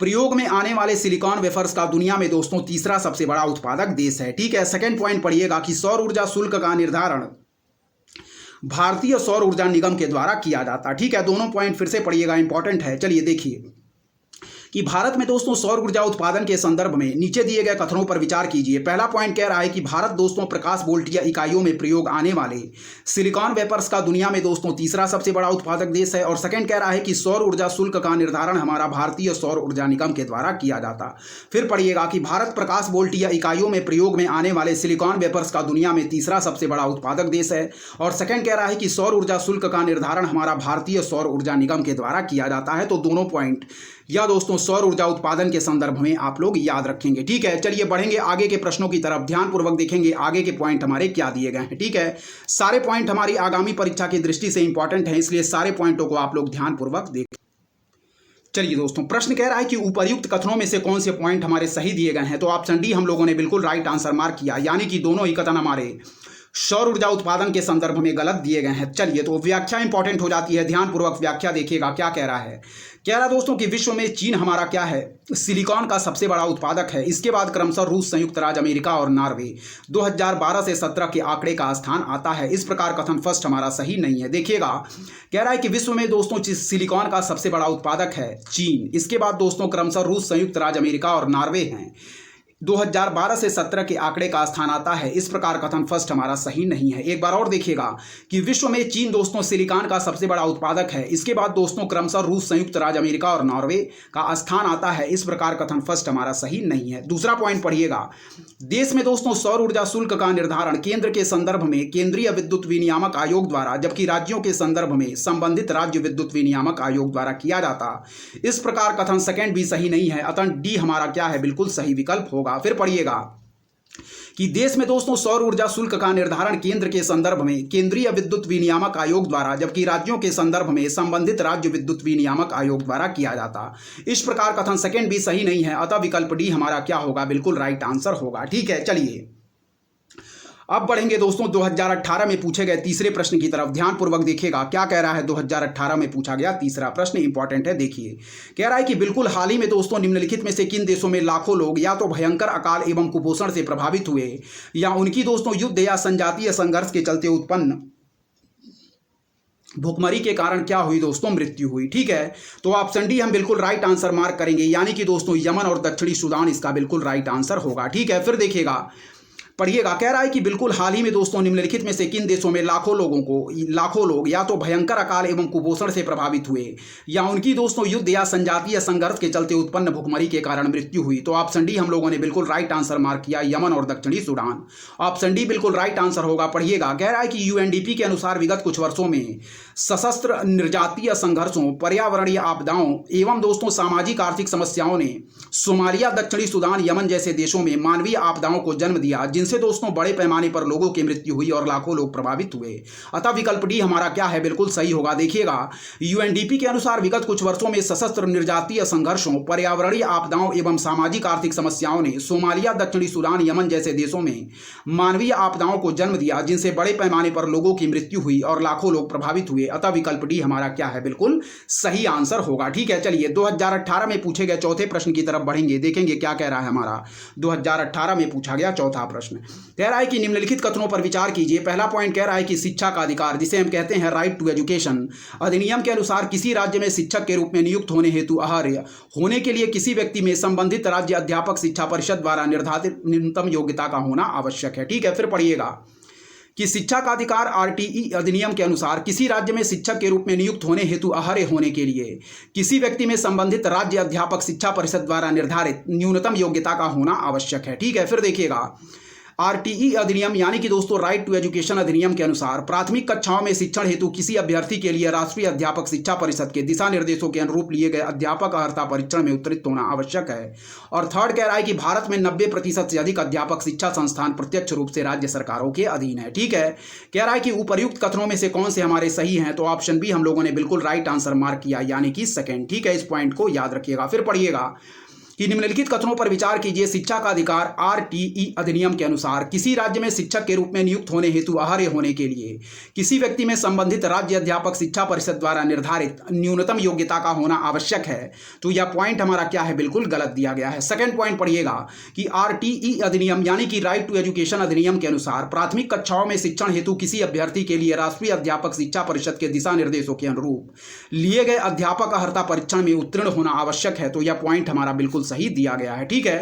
प्रयोग में आने वाले सिलिकॉन वेफर्स का दुनिया में दोस्तों तीसरा सबसे बड़ा उत्पादक देश है। ठीक है, सेकंड पॉइंट पढ़िएगा कि सौर ऊर्जा शुल्क का निर्धारण भारतीय सौर ऊर्जा निगम के द्वारा किया जाता। ठीक है, दोनों पॉइंट फिर से पढ़िएगा, इंपॉर्टेंट है। चलिए देखिए, कि भारत में दोस्तों सौर ऊर्जा उत्पादन के संदर्भ में नीचे दिए गए कथनों पर विचार कीजिए। पहला पॉइंट कह रहा है कि भारत दोस्तों प्रकाश वोल्टिया इकाइयों में प्रयोग आने वाले सिलिकॉन वेपर्स का दुनिया में दोस्तों तीसरा सबसे बड़ा उत्पादक देश है। और सेकंड कह रहा है कि सौर ऊर्जा शुल्क का निर्धारण हमारा भारतीय सौर ऊर्जा निगम के द्वारा किया जाता। फिर पढ़िएगा कि भारत प्रकाश वोल्टिया इकाइयों में प्रयोग में आने वाले सिलिकॉन वेपर्स का दुनिया में तीसरा सबसे बड़ा उत्पादक देश है। और सेकंड कह रहा है कि सौर ऊर्जा शुल्क का निर्धारण हमारा भारतीय सौर ऊर्जा निगम के द्वारा किया जाता है। तो दोनों पॉइंट या दोस्तों सौर ऊर्जा उत्पादन के संदर्भ में आप लोग याद रखेंगे। ठीक है, चलिए बढ़ेंगे आगे के प्रश्नों की तरफ, ध्यानपूर्वक देखेंगे आगे के पॉइंट हमारे क्या दिए गए हैं। ठीक है, सारे पॉइंट हमारी आगामी परीक्षा की दृष्टि से इंपॉर्टेंट हैं, इसलिए सारे पॉइंटों को आप लोग ध्यानपूर्वक देखें। चलिए दोस्तों, प्रश्न कह रहा है कि उपर्युक्त कथनों में से कौन से पॉइंट हमारे सही दिए गए हैं। तो ऑप्शन डी हम लोगों ने बिल्कुल राइट आंसर मार्क किया, यानी कि दोनों ही कथन हमारे सौर ऊर्जा उत्पादन के संदर्भ में गलत दिए गए हैं। चलिए, तो व्याख्या इंपॉर्टेंट हो जाती है, ध्यानपूर्वक व्याख्या देखिएगा क्या कह रहा है। कह रहा दोस्तों कि विश्व में चीन हमारा क्या है, सिलिकॉन का सबसे बड़ा उत्पादक है। इसके बाद क्रमशः रूस, संयुक्त राज्य अमेरिका और नॉर्वे। 2012 से 17 के आंकड़े का स्थान आता है। इस प्रकार कथन फर्स्ट हमारा सही नहीं है। देखिएगा, कह रहा है कि विश्व में दोस्तों सिलिकॉन का सबसे बड़ा उत्पादक है चीन। इसके बाद दोस्तों क्रमशः रूस, संयुक्त राज्य अमेरिका और नॉर्वे हैं। 2012 से 17 के आंकड़े का स्थान आता है। इस प्रकार कथन फर्स्ट हमारा सही नहीं है। एक बार और देखिएगा कि विश्व में चीन दोस्तों सिलिकॉन का सबसे बड़ा उत्पादक है। इसके बाद दोस्तों क्रमशः रूस, संयुक्त राज्य अमेरिका और नॉर्वे का स्थान आता है। इस प्रकार कथन फर्स्ट हमारा सही नहीं है। दूसरा पॉइंट पढ़िएगा, देश में दोस्तों सौर ऊर्जा शुल्क का निर्धारण केंद्र के संदर्भ में केंद्रीय विद्युत विनियामक आयोग द्वारा, जबकि राज्यों के संदर्भ में संबंधित राज्य विद्युत विनियामक आयोग द्वारा किया जाता। इस प्रकार कथन सेकंड भी सही नहीं है, अतः डी हमारा क्या है, बिल्कुल सही विकल्प होगा। फिर पढ़िएगा कि देश में दोस्तों सौर ऊर्जा शुल्क का निर्धारण केंद्र के संदर्भ में केंद्रीय विद्युत विनियामक आयोग द्वारा, जबकि राज्यों के संदर्भ में संबंधित राज्य विद्युत विनियामक आयोग द्वारा किया जाता। इस प्रकार कथन सेकंड भी सही नहीं है, अतः विकल्प डी हमारा क्या होगा, बिल्कुल राइट आंसर होगा। ठीक है, चलिए अब बढ़ेंगे दोस्तों 2018 में पूछे गए तीसरे प्रश्न की तरफ। ध्यानपूर्वक देखिएगा क्या कह रहा है। 2018 में पूछा गया तीसरा प्रश्न इंपॉर्टेंट है। देखिए, कह रहा है कि बिल्कुल हाल ही में दोस्तों निम्नलिखित में से किन देशों में लाखों लोग या तो भयंकर अकाल एवं कुपोषण से प्रभावित हुए या उनकी दोस्तों युद्ध या संजातीय संघर्ष के चलते उत्पन्न भूखमरी के कारण क्या हुई दोस्तों, मृत्यु हुई। ठीक है, तो ऑप्शन डी हम बिल्कुल राइट आंसर मार्क करेंगे, यानी कि दोस्तों यमन और दक्षिणी सूडान इसका बिल्कुल राइट आंसर होगा। ठीक है, फिर देखिएगा, पढ़िएगा, कह रहा है कि बिल्कुल हाल ही में दोस्तों निम्नलिखित में से किन देशों में लाखों लोग या तो भयंकर अकाल एवं कुपोषण से प्रभावित हुए या उनकी दोस्तों युद्ध या संजातीय संघर्ष के चलते उत्पन्न भूखमरी के कारण मृत्यु हुई। तो ऑप्शन डी हम लोगों ने बिल्कुल राइट आंसर मार्क किया, यमन और दक्षिणी सूडान। ऑप्शन डी बिल्कुल राइट आंसर होगा। पढ़िएगा, कह रहा है कि यूएनडीपी के अनुसार विगत कुछ वर्षों में सशस्त्र निर्जातीय संघर्षों, पर्यावरणीय आपदाओं एवं दोस्तों सामाजिक आर्थिक समस्याओं ने सोमालिया, दक्षिणी सूडान, यमन जैसे देशों में मानवीय आपदाओं को जन्म दिया, जिनसे दोस्तों बड़े पैमाने पर लोगों की मृत्यु हुई और लाखों लोग प्रभावित हुए। अतः विकल्प डी हमारा क्या है, बिल्कुल सही होगा। देखिएगा, यूएनडीपी के अनुसार विगत कुछ वर्षों में सशस्त्र निर्जातीय संघर्षों, पर्यावरणीय आपदाओं एवं सामाजिक आर्थिक समस्याओं ने सोमालिया, दक्षिणी सूडान, यमन जैसे देशों में मानवीय आपदाओं को जन्म दिया, जिनसे बड़े पैमाने पर लोगों की मृत्यु हुई और लाखों लोग प्रभावित हुए। अतः विकल्प डी हमारा क्या है, बिल्कुल सही आंसर होगा। ठीक है, चलिए 2018 में पूछे गए चौथे प्रश्न की तरफ बढ़ेंगे, देखेंगे क्या कह रहा है हमारा। 2018 में पूछा गया चौथा प्रश्न कह रहा है कि निम्नलिखित कथनों पर विचार कीजिए। पहला पॉइंट कह रहा है कि शिक्षा का अधिकार, जिसे हम कहते हैं राइट टू एजुकेशन, अधिनियम के अनुसार किसी राज्य में शिक्षक के रूप में नियुक्त होने हेतु अर्ह होने के लिए किसी व्यक्ति में संबंधित राज्य अध्यापक शिक्षा परिषद द्वारा निर्धारित न्यूनतम योग्यता का होना आवश्यक है। ठीक है, फिर पढ़िएगा कि शिक्षा का अधिकार आरटीई अधिनियम के अनुसार किसी राज्य में शिक्षक के रूप में नियुक्त होने हेतु अर्ह होने के लिए किसी व्यक्ति में संबंधित राज्य अध्यापक शिक्षा परिषद द्वारा निर्धारित न्यूनतम योग्यता का होना आवश्यक है। ठीक है, फिर देखिएगा, आरटीई अधिनियम यानी कि दोस्तों राइट टू एजुकेशन अधिनियम के अनुसार प्राथमिक कक्षाओं में शिक्षण हेतु किसी अभ्यर्थी के लिए राष्ट्रीय अध्यापक शिक्षा परिषद के दिशा निर्देशों के अनुरूप लिए गए अध्यापक अर्हता परीक्षण में उत्तीर्ण होना आवश्यक है। और थर्ड कह रहा है कि भारत में 90% से अधिक अध्यापक शिक्षा संस्थान प्रत्यक्ष रूप से राज्य सरकारों के अधीन है। ठीक है, कह रहा है कि उपर्युक्त कथनों में से कौन से हमारे सही हैं। तो ऑप्शन बी हम लोगों ने बिल्कुल राइट आंसर मार्क किया, यानी कि सेकेंड। ठीक है, इस पॉइंट को याद रखिएगा। फिर पढ़िएगा कि निम्नलिखित कथनों पर विचार कीजिए। शिक्षा का अधिकार आरटीई अधिनियम के अनुसार किसी राज्य में शिक्षक के रूप में नियुक्त होने हेतु अर्ह होने के लिए किसी व्यक्ति में संबंधित राज्य अध्यापक शिक्षा परिषद द्वारा निर्धारित न्यूनतम योग्यता का होना आवश्यक है। तो यह पॉइंट हमारा क्या है, बिल्कुल गलत दिया गया है। सेकंड पॉइंट पढ़िएगा कि आरटीई अधिनियम यानी कि राइट टू एजुकेशन अधिनियम के अनुसार प्राथमिक कक्षाओं में शिक्षण हेतु किसी अभ्यर्थी के लिए राष्ट्रीय अध्यापक शिक्षा परिषद के दिशा निर्देशों के अनुरूप लिए गए अध्यापक अर्हता परीक्षण में उत्तीर्ण होना आवश्यक है। तो यह पॉइंट हमारा बिल्कुल सही दिया गया है। ठीक है।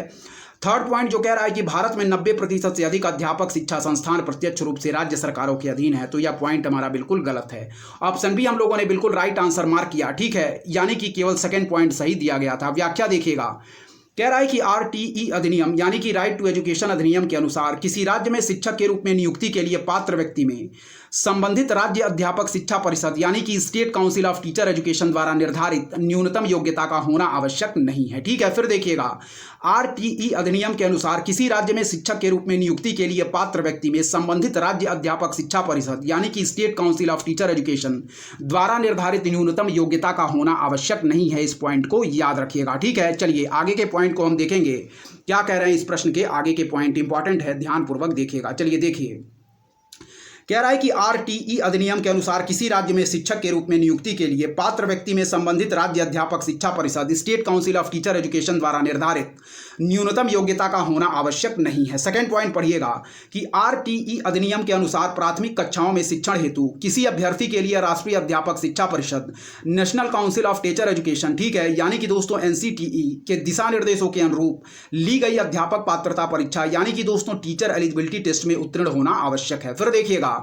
थर्ड पॉइंट जो कह रहा है कि भारत में 90% से अधिक अध्यापक शिक्षा संस्थान प्रत्यक्ष रूप से राज्य सरकारों के अधीन है। तो यह पॉइंट हमारा बिल्कुल गलत है। ऑप्शन बी हम लोगों ने बिल्कुल राइट आंसर मार्क किया। ठीक है, यानी कि केवल सेकंड पॉइंट सही दिया गया था। व्याख्या देखिएगा, कह रहा है कि आरटीई अधिनियम यानी कि राइट टू एजुकेशन अधिनियम के अनुसार किसी राज्य में शिक्षक के रूप में नियुक्ति के लिए पात्र व्यक्ति में संबंधित राज्य अध्यापक शिक्षा परिषद यानी कि state council of teacher education द्वारा निर्धारित न्यूनतम योग्यता का होना आवश्यक नहीं है। ठीक है, फिर देखिएगा, आरटीई अधिनियम के अनुसार किसी राज्य में शिक्षक के रूप में नियुक्ति के लिए पात्र व्यक्ति में संबंधित राज्य अध्यापक शिक्षा परिषद यानी कि state council of teacher education द्वारा निर्धारित न्यूनतम योग्यता का होना आवश्यक नहीं है। इस पॉइंट को याद रखिएगा। ठीक है, चलिए आगे के पॉइंट को हम देखेंगे क्या कह रहे हैं। इस प्रश्न के आगे के पॉइंट इंपॉर्टेंट है, ध्यानपूर्वक देखिएगा। चलिए देखिए, कह रहा है कि आरटीई अधिनियम के अनुसार किसी राज्य में शिक्षक के रूप में नियुक्ति के लिए पात्र व्यक्ति में संबंधित राज्य अध्यापक शिक्षा परिषद state council of teacher education द्वारा निर्धारित न्यूनतम योग्यता का होना आवश्यक नहीं है। सेकंड पॉइंट पढ़िएगा कि आरटीई अधिनियम के अनुसार प्राथमिक कक्षाओं में शिक्षण हेतु किसी अभ्यर्थी के लिए राष्ट्रीय अध्यापक शिक्षा परिषद national council of teacher education, ठीक है, यानी कि दोस्तों एनसीटीई के दिशा निर्देशों के अनुरूप ली गई अध्यापक पात्रता परीक्षा यानी कि दोस्तों टीचर एलिजिबिलिटी टेस्ट में उत्तीर्ण होना आवश्यक है। फिर देखिएगा,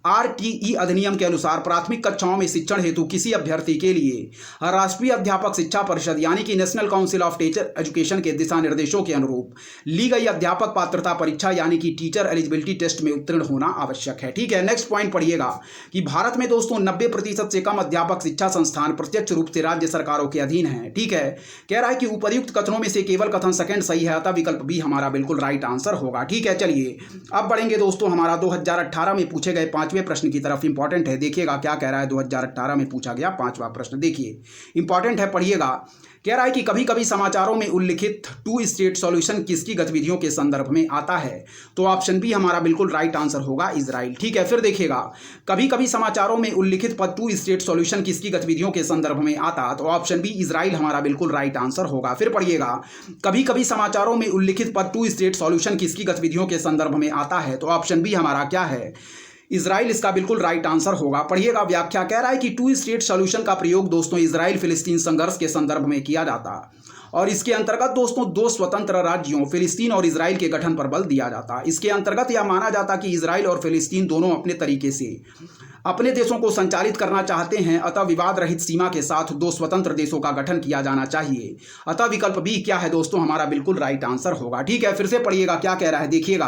आरटीई अधिनियम के अनुसार प्राथमिक कक्षाओं में शिक्षण हेतु किसी अभ्यर्थी के लिए राष्ट्रीय अध्यापक शिक्षा परिषद यानी कि national council of teacher education के दिशा निर्देशों के अनुरूप ली गई अध्यापक पात्रता परीक्षा यानी कि टीचर एलिजिबिलिटी टेस्ट में उत्तीर्ण होना आवश्यक है। ठीक है, नेक्स्ट पॉइंट पढ़िएगा कि भारत में दोस्तों 90% से कम अध्यापक शिक्षा संस्थान प्रत्यक्ष रूप से राज्य सरकारों के अधीन है। ठीक है, कह रहा है कि उपर्युक्त कथनों में से केवल कथन सेकंड सही है, अतः विकल्प बी हमारा बिल्कुल राइट आंसर होगा। ठीक है, चलिए अब बढ़ेंगे दोस्तों हमारा 2018 में पूछे गए पांचवें प्रश्न की तरफ। इंपॉर्टेंट है, देखिएगा क्या कह रहा है। 2018 में पूछा गया पांचवा प्रश्न, देखिए इंपॉर्टेंट है, पढ़िएगा। कह रहा है कि कभी कभी समाचारों में उल्लिखित टू स्टेट सॉल्यूशन किसकी गतिविधियों के संदर्भ में आता है। तो ऑप्शन बी हमारा बिल्कुल राइट आंसर होगा, इजराइल। ठीक है, फिर देखिएगा, कभी कभी समाचारों में उल्लिखित पद टू स्टेट सॉल्यूशन किसकी गतिविधियों के संदर्भ में आता, तो ऑप्शन बी इजराइल हमारा बिल्कुल राइट आंसर होगा। फिर पढ़िएगा, कभी कभी समाचारों में उल्लिखित पद टू स्टेट सॉल्यूशन किसकी गतिविधियों के संदर्भ में आता है, तो ऑप्शन बी हमारा क्या है, इजराइल, इसका बिल्कुल राइट आंसर होगा। पढ़िएगा व्याख्या, कह रहा है कि टू स्टेट सॉल्यूशन का प्रयोग दोस्तों इजराइल फिलिस्तीन संघर्ष के संदर्भ में किया जाता और इसके अंतर्गत दोस्तों दो स्वतंत्र राज्यों फिलिस्तीन और इजराइल के गठन पर बल दिया जाता। इसके अंतर्गत यह माना जाता कि इजराइल और फिलिस्तीन दोनों अपने तरीके से अपने देशों को संचालित करना चाहते हैं, अतः विवाद रहित सीमा के साथ दो स्वतंत्र देशों का गठन किया जाना चाहिए। अतः विकल्प बी क्या है दोस्तों, हमारा बिल्कुल राइट आंसर होगा। ठीक है, फिर से पढ़िएगा क्या कह रहा है, देखिएगा,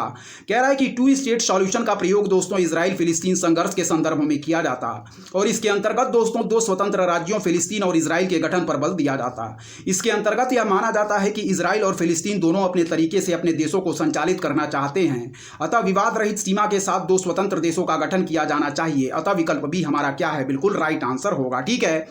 कह रहा है कि टू स्टेट सॉल्यूशन का प्रयोग दोस्तों इजराइल फिलिस्तीन संघर्ष के संदर्भ में किया जाता और इसके अंतर्गत दोस्तों दो स्वतंत्र राज्यों फिलिस्तीन और इजराइल के गठन पर बल दिया जाता। इसके अंतर्गत यह माना जाता है कि इजराइल और फिलिस्तीन दोनों अपने तरीके से अपने देशों को संचालित करना चाहते हैं, अतः विवाद रहित सीमा के साथ दो स्वतंत्र देशों का गठन किया जाना चाहिए। अतः विकल्प बी हमारा क्या है, बिल्कुल राइट आंसर होगा। ठीक है,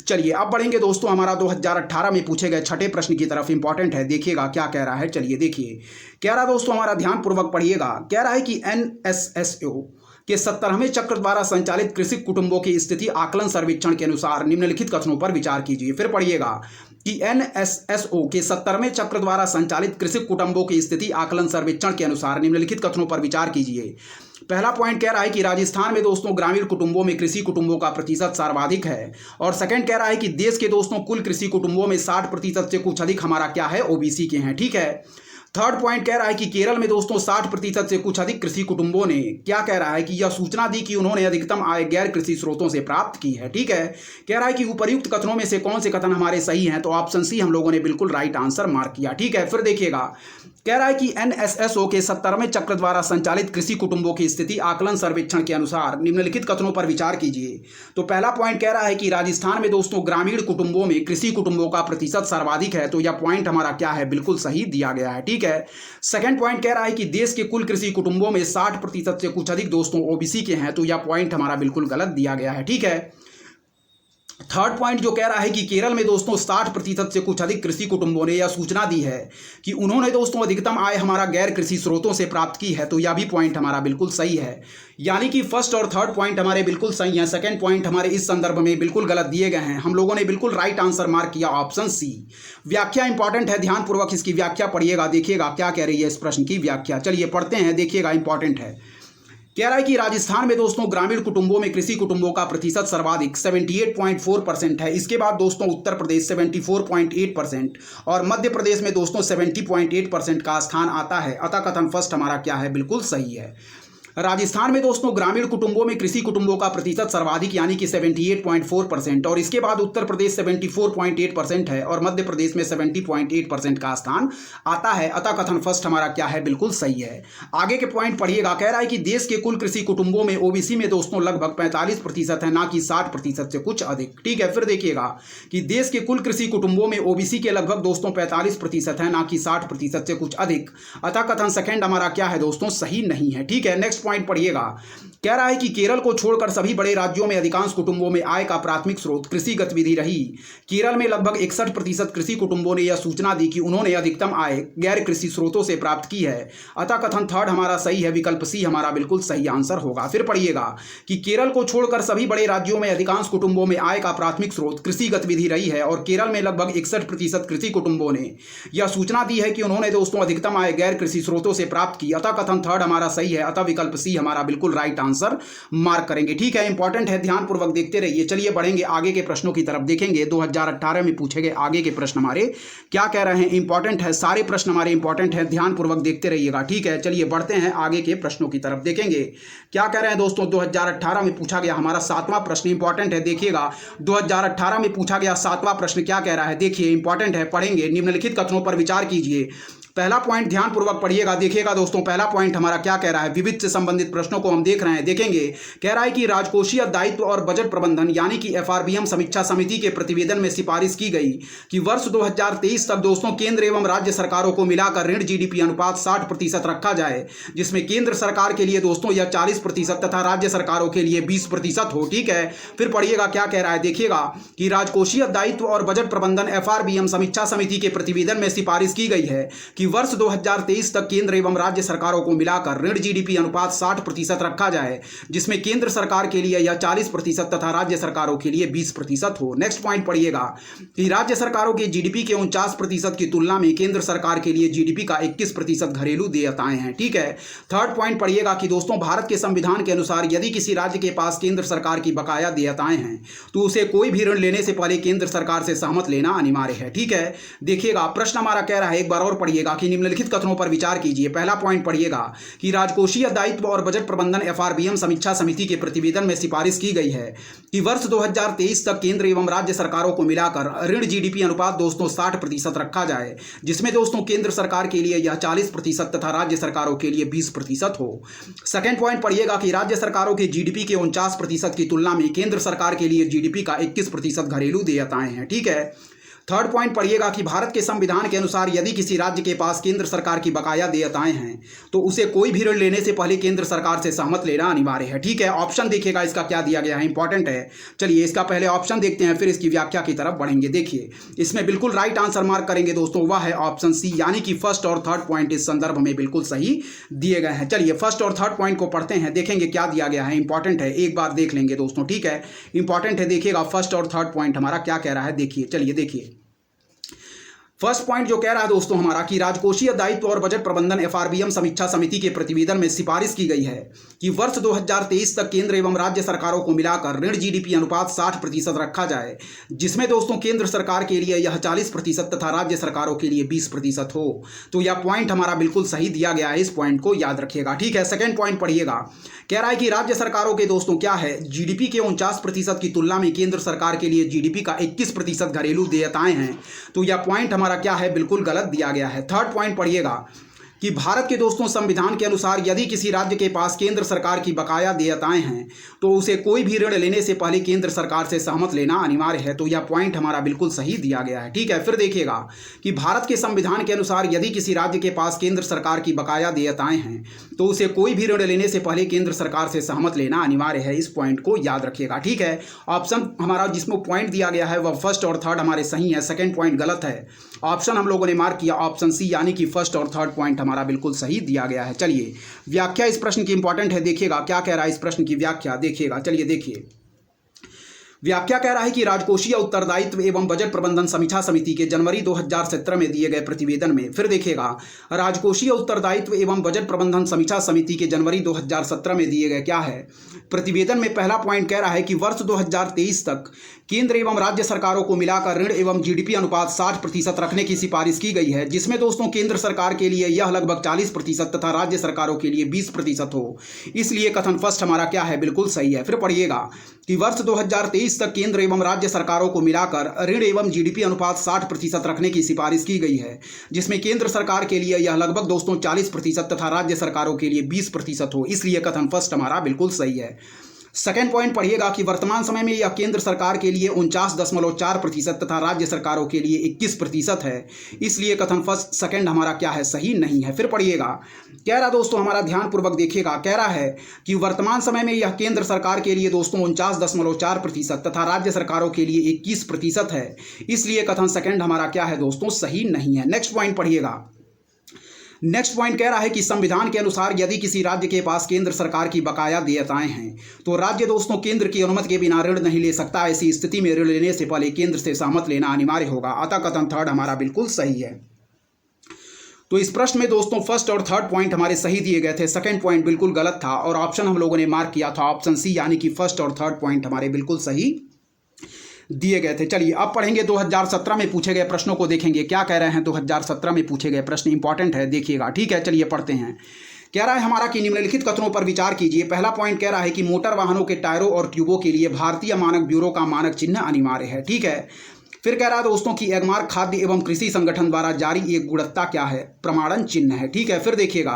चलिए अब बढ़ेंगे दोस्तों हमारा 2018 में पूछे गए छठे प्रश्न की तरफ। इंपॉर्टेंट है, देखिएगा क्या कह रहा है। चलिए देखिए, कह रहा दोस्तों हमारा ध्यानपूर्वक पढ़िएगा, कह रहा है कि एनएसएसओ के 17वें चक्र द्वारा संचालित कृषि कुटुंबों की स्थिति आकलन सर्वेक्षण के अनुसार निम्नलिखित कथनों पर विचार कीजिए। फिर पढ़िएगा कि एनएसएसओ के 17वें चक्र द्वारा संचालित कृषि कुटुंबों की स्थिति आकलन सर्वेक्षण के अनुसार निम्नलिखित कथनों पर विचार कीजिए। पहला पॉइंट कह रहा है कि राजस्थान में दोस्तों ग्रामीण कुटुंबों में कृषि कुटुंबों का प्रतिशत सर्वाधिक है और सेकंड कह रहा है कि देश के दोस्तों कुल कृषि कुटुंबों में 60% से कुछ अधिक हमारा क्या है, ओबीसी के हैं। ठीक है, थर्ड पॉइंट कह रहा है कि केरल में दोस्तों 60% से कुछ अधिक कृषि कुटुंबों ने क्या कह रहा है कि यह सूचना दी कि उन्होंने अधिकतम आय गैर कृषि स्रोतों से प्राप्त की है। ठीक है, कह रहा है कि उपर्युक्त कथनों में से कौन से कथन हमारे सही हैं, तो ऑप्शन सी हम लोगों ने बिल्कुल राइट आंसर मार्क किया। ठीक है, फिर देखिएगा, कह रहा है कि एनएसएसओ के 17वें चक्र द्वारा संचालित कृषि कुटुंबों की स्थिति आकलन सर्वेक्षण के अनुसार निम्नलिखित कथनों पर विचार कीजिए। तो पहला पॉइंट कह रहा है कि राजस्थान में दोस्तों ग्रामीण कुटुंबों में कृषि कुटुंबों का प्रतिशत सर्वाधिक है, तो यह पॉइंट हमारा क्या है, बिल्कुल सही दिया गया है। ठीक है, सेकंड पॉइंट कह रहा है कि देश के कुल कृषि कुटुंबों में 60% से कुछ अधिक दोस्तों ओबीसी के हैं, तो यह पॉइंट हमारा बिल्कुल गलत दिया गया है। ठीक है, थर्ड पॉइंट जो कह रहा है कि केरल में दोस्तों 60% से कुछ अधिक कृषि कुटुंबों ने यह सूचना दी है कि उन्होंने दोस्तों अधिकतम आय हमारा गैर कृषि स्रोतों से प्राप्त की है। तो यह भी पॉइंट हमारा बिल्कुल सही है, यानी कि फर्स्ट और थर्ड पॉइंट हमारे बिल्कुल सही हैं। सेकंड पॉइंट हमारे इस संदर्भ में बिल्कुल गलत दिए गए हैं। हम लोगों ने बिल्कुल राइट आंसर मार्क किया ऑप्शन सी। व्याख्या इंपॉर्टेंट है, ध्यानपूर्वक इसकी व्याख्या पढ़िएगा, देखिएगा क्या कह रही है इस प्रश्न की व्याख्या। चलिए पढ़ते हैं, देखिएगा इंपॉर्टेंट है। कह रहा है कि राजस्थान में दोस्तों ग्रामीण कुटुंबों में कृषि कुटुंबों का प्रतिशत सर्वाधिक 78.4% है। इसके बाद दोस्तों उत्तर प्रदेश 74.8% और मध्य प्रदेश में दोस्तों 70.8% का स्थान आता है। अतः कथन फर्स्ट हमारा क्या है, बिल्कुल सही है। राजस्थान में दोस्तों ग्रामीण कुटुंबों में कृषि कुटुंबों का प्रतिशत सर्वाधिक यानी कि 78.4% और इसके बाद उत्तर प्रदेश 74.8% है और मध्य प्रदेश में 70.8% का स्थान आता है। अतः कथन फर्स्ट हमारा क्या है, बिल्कुल सही है। आगे के पॉइंट पढ़िएगा। कह रहा है कि देश के कुल कृषि कुटुंबों में ओबीसी में दोस्तों लगभग 45% है, ना कि 60% से कुछ अधिक। ठीक है, फिर देखिएगा कि देश के कुल कृषि कुटुंबों में ओबीसी के लगभग दोस्तों 45% है, ना कि 60% से कुछ अधिक। अतः कथन सेकंड हमारा क्या है दोस्तों, सही नहीं है। ठीक है, नेक्स्ट पॉइंट पढ़िएगा। कह रहा है कि केरल को छोड़कर सभी बड़े राज्यों में अधिकांश कुटुंबों में आय का प्राथमिक स्रोत कृषि गतिविधि रही। केरल में लगभग 61% कृषि कुटुंबों ने यह सूचना दी कि उन्होंने अधिकतम आय गैर कृषि स्रोतों से प्राप्त की है। अतः कथन थर्ड हमारा सही है, विकल्प सी हमारा बिल्कुल सही आंसर होगा। फिर पढ़िएगा कि केरल को छोड़कर सभी बड़े राज्यों में अधिकांश कुटुंबों में आय का प्राथमिक स्रोत कृषि गतिविधि रही है और केरल में लगभग 61% कृषि कुटुंबों ने यह सूचना दी है कि उन्होंने दोस्तों अधिकतम आय गैर कृषि स्रोतों से प्राप्त की। अतः कथन थर्ड हमारा सही है, अतः विकल्प सी हमारा बिल्कुल राइट आंसर मार्क करेंगे। ठीक है, इंपॉर्टेंट है, ध्यानपूर्वक देखते रहिए। चलिए बढ़ेंगे आगे के प्रश्नों की तरफ, देखेंगे 2018 में पूछे गए आगे के प्रश्न हमारे क्या कह रहे हैं। इंपॉर्टेंट है, सारे प्रश्न हमारे इंपॉर्टेंट है, ध्यानपूर्वक देखते रहिएगा। ठीक है, चलिए बढ़ते हैं आगे के प्रश्नों की तरफ, देखेंगे क्या कह रहे हैं दोस्तों। 2018 में पूछा गया हमारा 7वां प्रश्न इंपॉर्टेंट है, देखिएगा 2018 में पूछा गया 7वां प्रश्न क्या कह रहा है, देखिए इंपॉर्टेंट है, पढ़ेंगे। निम्नलिखित कथनों पर विचार कीजिए। पहला पॉइंट ध्यानपूर्वक पढ़िएगा, देखिएगा दोस्तों पहला पॉइंट हमारा क्या कह रहा है। विविध से संबंधित प्रश्नों को हम देख रहे हैं, देखेंगे। कह रहा है कि राजकोषीय दायित्व और बजट प्रबंधन यानी कि एफआरबीएम समीक्षा समिति के प्रतिवेदन में सिफारिश की गई कि वर्ष 2023 तक दोस्तों केंद्र एवं राज्य सरकारों को मिलाकर ऋण जीडीपी अनुपात 60% रखा जाए, जिसमें केंद्र सरकार के लिए दोस्तों यह 40% तथा राज्य सरकारों के लिए 20% हो। ठीक है, फिर पढ़िएगा क्या कह रहा है, देखिएगा कि राजकोषीय दायित्व और बजट प्रबंधन एफआरबीएम समीक्षा समिति के प्रतिवेदन में सिफारिश की गई है कि वर्ष 2023 तक केंद्र एवं राज्य सरकारों को मिलाकर ऋण जीडीपी अनुपात 60% रखा जाए, जिसमें केंद्र सरकार के लिए यह 40% तथा राज्य सरकारों के लिए 20% हो। नेक्स्ट पॉइंट पढ़िएगा कि राज्य सरकारों के जीडीपी के 49% की तुलना में केंद्र सरकार के लिए जीडीपी का 21% घरेलू देयताएं हैं। ठीक है, थर्ड पॉइंट पढ़िएगा कि दोस्तों भारत के संविधान के अनुसार यदि किसी राज्य के पास केंद्र सरकार की बकाया देयताएं हैं तो उसे कोई भी ऋण लेने से पहले केंद्र सरकार से सहमत लेना अनिवार्य है। ठीक है, देखिएगा प्रश्न हमारा कह रहा है, एक बार और पढ़िएगा कि निम्नलिखित कथनों पर विचार कीजिए। पहला पॉइंट पढ़िएगा कि राजकोषीय दायित्व और बजट प्रबंधन एफआरबीएम समीक्षा समिति के प्रतिवेदन में सिफारिश की गई है कि वर्ष 2023 तक केंद्र एवं राज्य सरकारों को मिलाकर ऋण जीडीपी अनुपात दोस्तों 60% रखा जाए, जिसमें दोस्तों केंद्र सरकार के लिए यह 40% तथा राज्य सरकारों के लिए 20% हो। सेकंड पॉइंट पढ़िएगा कि राज्य सरकारों के जीडीपी के 49% की तुलना में केंद्र सरकार के लिए जीडीपी का 21% घरेलू देयताएं हैं। ठीक है, थर्ड पॉइंट पढ़िएगा कि भारत के संविधान के अनुसार यदि किसी राज्य के पास केंद्र सरकार की बकाया देयताएं हैं तो उसे कोई भी ऋण लेने से पहले केंद्र सरकार से सहमत लेना अनिवार्य है। ठीक है, ऑप्शन देखिएगा इसका क्या दिया गया है, इंपॉर्टेंट है। चलिए इसका पहले ऑप्शन देखते हैं, फिर इसकी व्याख्या की तरफ बढ़ेंगे। देखिए इसमें बिल्कुल राइट आंसर मार्क करेंगे दोस्तों, वह है ऑप्शन सी, यानी कि फर्स्ट और थर्ड पॉइंट इस संदर्भ में बिल्कुल सही दिए गए हैं। चलिए फर्स्ट और थर्ड पॉइंट को पढ़ते हैं, देखेंगे क्या दिया गया है, इंपॉर्टेंट है, एक बार देख लेंगे दोस्तों। ठीक है, इंपॉर्टेंट है, देखिएगा फर्स्ट और थर्ड पॉइंट हमारा क्या कह रहा है, देखिए। चलिए देखिए फर्स्ट पॉइंट जो कह रहा है दोस्तों हमारा कि राजकोषीय दायित्व और बजट प्रबंधन एफआरबीएम समीक्षा समिति के प्रतिवेदन में सिफारिश की गई है कि वर्ष 2023 तक केंद्र एवं राज्य सरकारों को मिलाकर ऋण जीडीपी अनुपात 60% रखा जाए, जिसमें दोस्तों केंद्र सरकार के लिए यह 40% तथा राज्य सरकारों के लिए 20% हो। तो यह पॉइंट हमारा बिल्कुल सही दिया गया है, इस पॉइंट को याद रखिएगा। ठीक है, सेकेंड पॉइंट पढ़िएगा, कह रहा है कि राज्य सरकारों के दोस्तों क्या है, जीडीपी के 49% की तुलना में केंद्र सरकार के लिए जीडीपी का 21% घरेलू देयताएं हैं। तो यह पॉइंट हमारा क्या है, बिल्कुल गलत दिया गया है। थर्ड पॉइंट पढ़िएगा कि भारत के दोस्तों संविधान के अनुसार यदि किसी राज्य के पास केंद्र सरकार की बकाया देयताएं हैं तो उसे कोई भी ऋण लेने से पहले केंद्र सरकार से सहमत लेना अनिवार्य है। तो यह पॉइंट हमारा बिल्कुल सही दिया गया है। ठीक है, फिर देखिएगा कि भारत के संविधान के अनुसार यदि किसी राज्य के पास केंद्र सरकार की बकाया देयताएं हैं तो उसे कोई भी ऋण लेने से पहले केंद्र सरकार से सहमत लेना अनिवार्य है। इस पॉइंट को याद रखिएगा। ठीक है, ऑप्शन हमारा जिसमें पॉइंट दिया गया है वह फर्स्ट और थर्ड हमारे सही है, सेकंड पॉइंट गलत है। ऑप्शन हम लोगों ने मार्क किया ऑप्शन सी, यानी कि फर्स्ट और थर्ड पॉइंट हमारा बिल्कुल सही दिया गया है। चलिए, व्याख्या इस प्रश्न की इंपॉर्टेंट है, देखिएगा क्या कह रहा है इस प्रश्न की व्याख्या, देखिएगा। चलिए देखिए, व्याख्या कह रहा है कि राजकोषीय उत्तरदायित्व एवं बजट प्रबंधन समीक्षा समिति के जनवरी 2017 में दिए गए प्रतिवेदन में, फिर देखिएगा, राजकोषीय उत्तरदायित्व एवं बजट प्रबंधन समीक्षा समिति के जनवरी 2017 में दिए गए क्या है प्रतिवेदन में पहला पॉइंट कह रहा है कि वर्ष 2023 तक केंद्र एवं राज्य सरकारों को मिलाकर ऋण एवं जीडीपी अनुपात 60% रखने की सिफारिश की गई है, जिसमें दोस्तों केंद्र सरकार के लिए यह लगभग 40% तथा राज्य सरकारों के लिए 20% हो। इसलिए कथन फर्स्ट हमारा क्या है, बिल्कुल सही है। फिर पढ़िएगा कि वर्ष 2023 तक केंद्र एवं राज्य सरकारों को मिलाकर ऋण एवं जीडीपी अनुपात 60% रखने की सिफारिश की गई है, जिसमें केंद्र सरकार के लिए यह लगभग दोस्तों 40% तथा राज्य सरकारों के लिए 20% हो। इसलिए कथन फर्स्ट हमारा बिल्कुल सही है। सेकेंड पॉइंट पढ़िएगा कि वर्तमान समय में यह केंद्र सरकार के लिए 49.4% तथा राज्य सरकारों के लिए 21% है। इसलिए कथन फर्स्ट सेकेंड हमारा क्या है, सही नहीं है। फिर पढ़िएगा, कह रहा दोस्तों हमारा ध्यानपूर्वक देखिएगा, कह रहा है कि वर्तमान समय में यह केंद्र सरकार के लिए दोस्तों 49.4% तथा राज्य सरकारों के लिए 21% है। इसलिए कथन सेकेंड हमारा क्या है दोस्तों, सही नहीं है। नेक्स्ट पॉइंट पढ़िएगा, नेक्स्ट पॉइंट कह रहा है कि संविधान के अनुसार यदि किसी राज्य के पास केंद्र सरकार की बकाया देयताएं हैं तो राज्य दोस्तों केंद्र की अनुमति के बिना ऋण नहीं ले सकता। ऐसी स्थिति में ऋण लेने से पहले केंद्र से सहमत लेना अनिवार्य होगा। अतः कथन थर्ड हमारा बिल्कुल सही है। तो इस प्रश्न में दोस्तों फर्स्ट और थर्ड पॉइंट हमारे सही दिए गए थे, सेकंड पॉइंट बिल्कुल गलत था और ऑप्शन हम लोगों ने मार्क किया था ऑप्शन सी, यानी कि फर्स्ट और थर्ड पॉइंट हमारे बिल्कुल सही दिए गए थे। चलिए अब पढ़ेंगे 2017 में पूछे गए प्रश्नों को, देखेंगे क्या कह रहे हैं। 2017 में पूछे गए प्रश्न इंपॉर्टेंट है, देखिएगा। ठीक है, चलिए पढ़ते हैं। कह रहा है हमारा कि निम्नलिखित कथनों पर विचार कीजिए। पहला पॉइंट कह रहा है कि मोटर वाहनों के टायरों और ट्यूबों के लिए भारतीय मानक ब्यूरो का मानक चिन्ह अनिवार्य है। ठीक है, फिर कह रहा है दोस्तों कि एगमार्क खाद्य एवं कृषि संगठन द्वारा जारी एक गुणवत्ता क्या है, प्रमाणन चिन्ह है। ठीक है, फिर देखिएगा,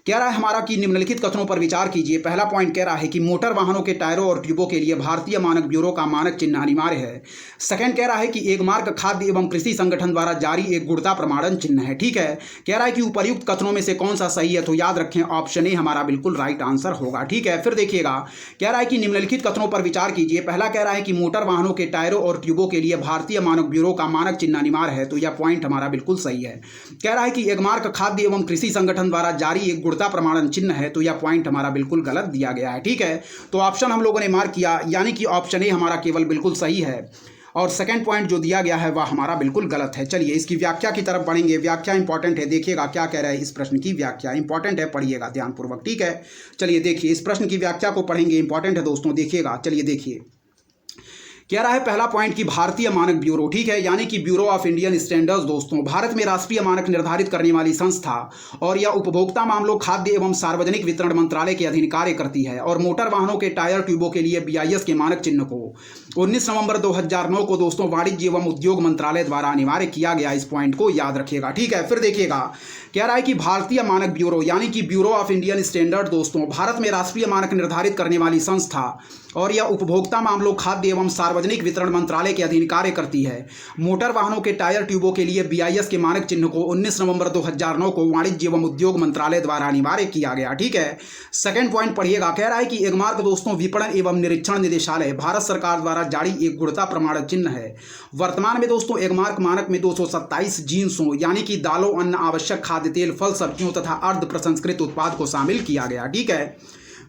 कह रहा है हमारा कि निम्नलिखित कथनों पर विचार कीजिए। पहला पॉइंट कह रहा है कि मोटर वाहनों के टायरों और ट्यूबों के लिए भारतीय मानक ब्यूरो का मानक चिन्ह अनिवार्य है। सेकंड कह रहा है कि एगमार्क खाद्य एवं कृषि संगठन द्वारा जारी एक गुणवत्ता प्रमाणन चिन्ह है। ठीक है, कह रहा है कि उपर्युक्त कथनों में से कौन सा सही है, तो याद रखें ऑप्शन ए हमारा बिल्कुल राइट आंसर होगा। ठीक है, फिर देखिएगा, कह रहा है कि निम्नलिखित कथनों पर विचार कीजिए। पहला कह रहा है कि मोटर वाहनों के टायरों और ट्यूबों के लिए भारतीय मानक ब्यूरो का मानक चिन्ह अनिवार्य है, तो यह पॉइंट हमारा बिल्कुल सही है। कह रहा है कि एगमार्क खाद्य एवं कृषि संगठन द्वारा जारी एक गुणवत्ता प्रमाणन चिन्ह है, तो यह पॉइंट हमारा बिल्कुल गलत दिया गया है। ठीक है, तो ऑप्शन हम लोगों ने मार्क किया, यानी कि ऑप्शन ए हमारा केवल बिल्कुल सही है और सेकंड पॉइंट जो दिया गया है वह हमारा बिल्कुल गलत है। चलिए इसकी व्याख्या की तरफ बढ़ेंगे। व्याख्या इंपॉर्टेंट है, देखिएगा क्या कह रहा है इस प्रश्न की व्याख्या इंपॉर्टेंट है, पढ़िएगा ध्यानपूर्वक। ठीक है, चलिए देखिए इस प्रश्न की व्याख्या को पढ़ेंगे, इंपॉर्टेंट है दोस्तों, देखिएगा। चलिए देखिए, कह रहा है पहला पॉइंट कि भारतीय मानक ब्यूरो, ठीक है, यानी कि ब्यूरो ऑफ इंडियन स्टैंडर्ड्स दोस्तों भारत में राष्ट्रीय मानक निर्धारित करने वाली संस्था और यह उपभोक्ता मामलों, खाद्य एवं सार्वजनिक वितरण मंत्रालय के अधीन कार्य करती है और मोटर वाहनों के टायर ट्यूबों के लिए BIS के मानक चिन्ह को 19 नवंबर 2009 को दोस्तों वाणिज्य एवं उद्योग मंत्रालय द्वारा अनिवार्य किया गया। इस पॉइंट को याद रखिएगा। ठीक है, फिर देखिएगा, कह रहा है कि भारतीय मानक ब्यूरो यानी कि ब्यूरो ऑफ इंडियन स्टैंडर्ड दोस्तों भारत में राष्ट्रीय मानक निर्धारित करने वाली संस्था और यह उपभोक्ता मामलों, खाद्य एवं सार्वजनिक वितरण मंत्रालय के अधीन कार्य करती है। मोटर वाहनों के टायर ट्यूबों के लिए BIS के मानक चिन्ह को 19 नवंबर 2009 को वाणिज्य एवं उद्योग मंत्रालय द्वारा अनिवार्य किया गया। ठीक है, सेकंड पॉइंट पढ़िएगा, कह रहा है कि एगमार्क दोस्तों विपणन एवं निरीक्षण निदेशालय भारत सरकार द्वारा जारी एक गुणवत्ता प्रमाणन चिन्ह है। वर्तमान में दोस्तों एगमार्क मानक में 227 जिन्सों यानी कि दालों, अन्न, आवश्यक खाद्य तेल, फल, सब्जियों तथा अर्ध प्रसंस्कृत उत्पाद को शामिल किया गया। ठीक है,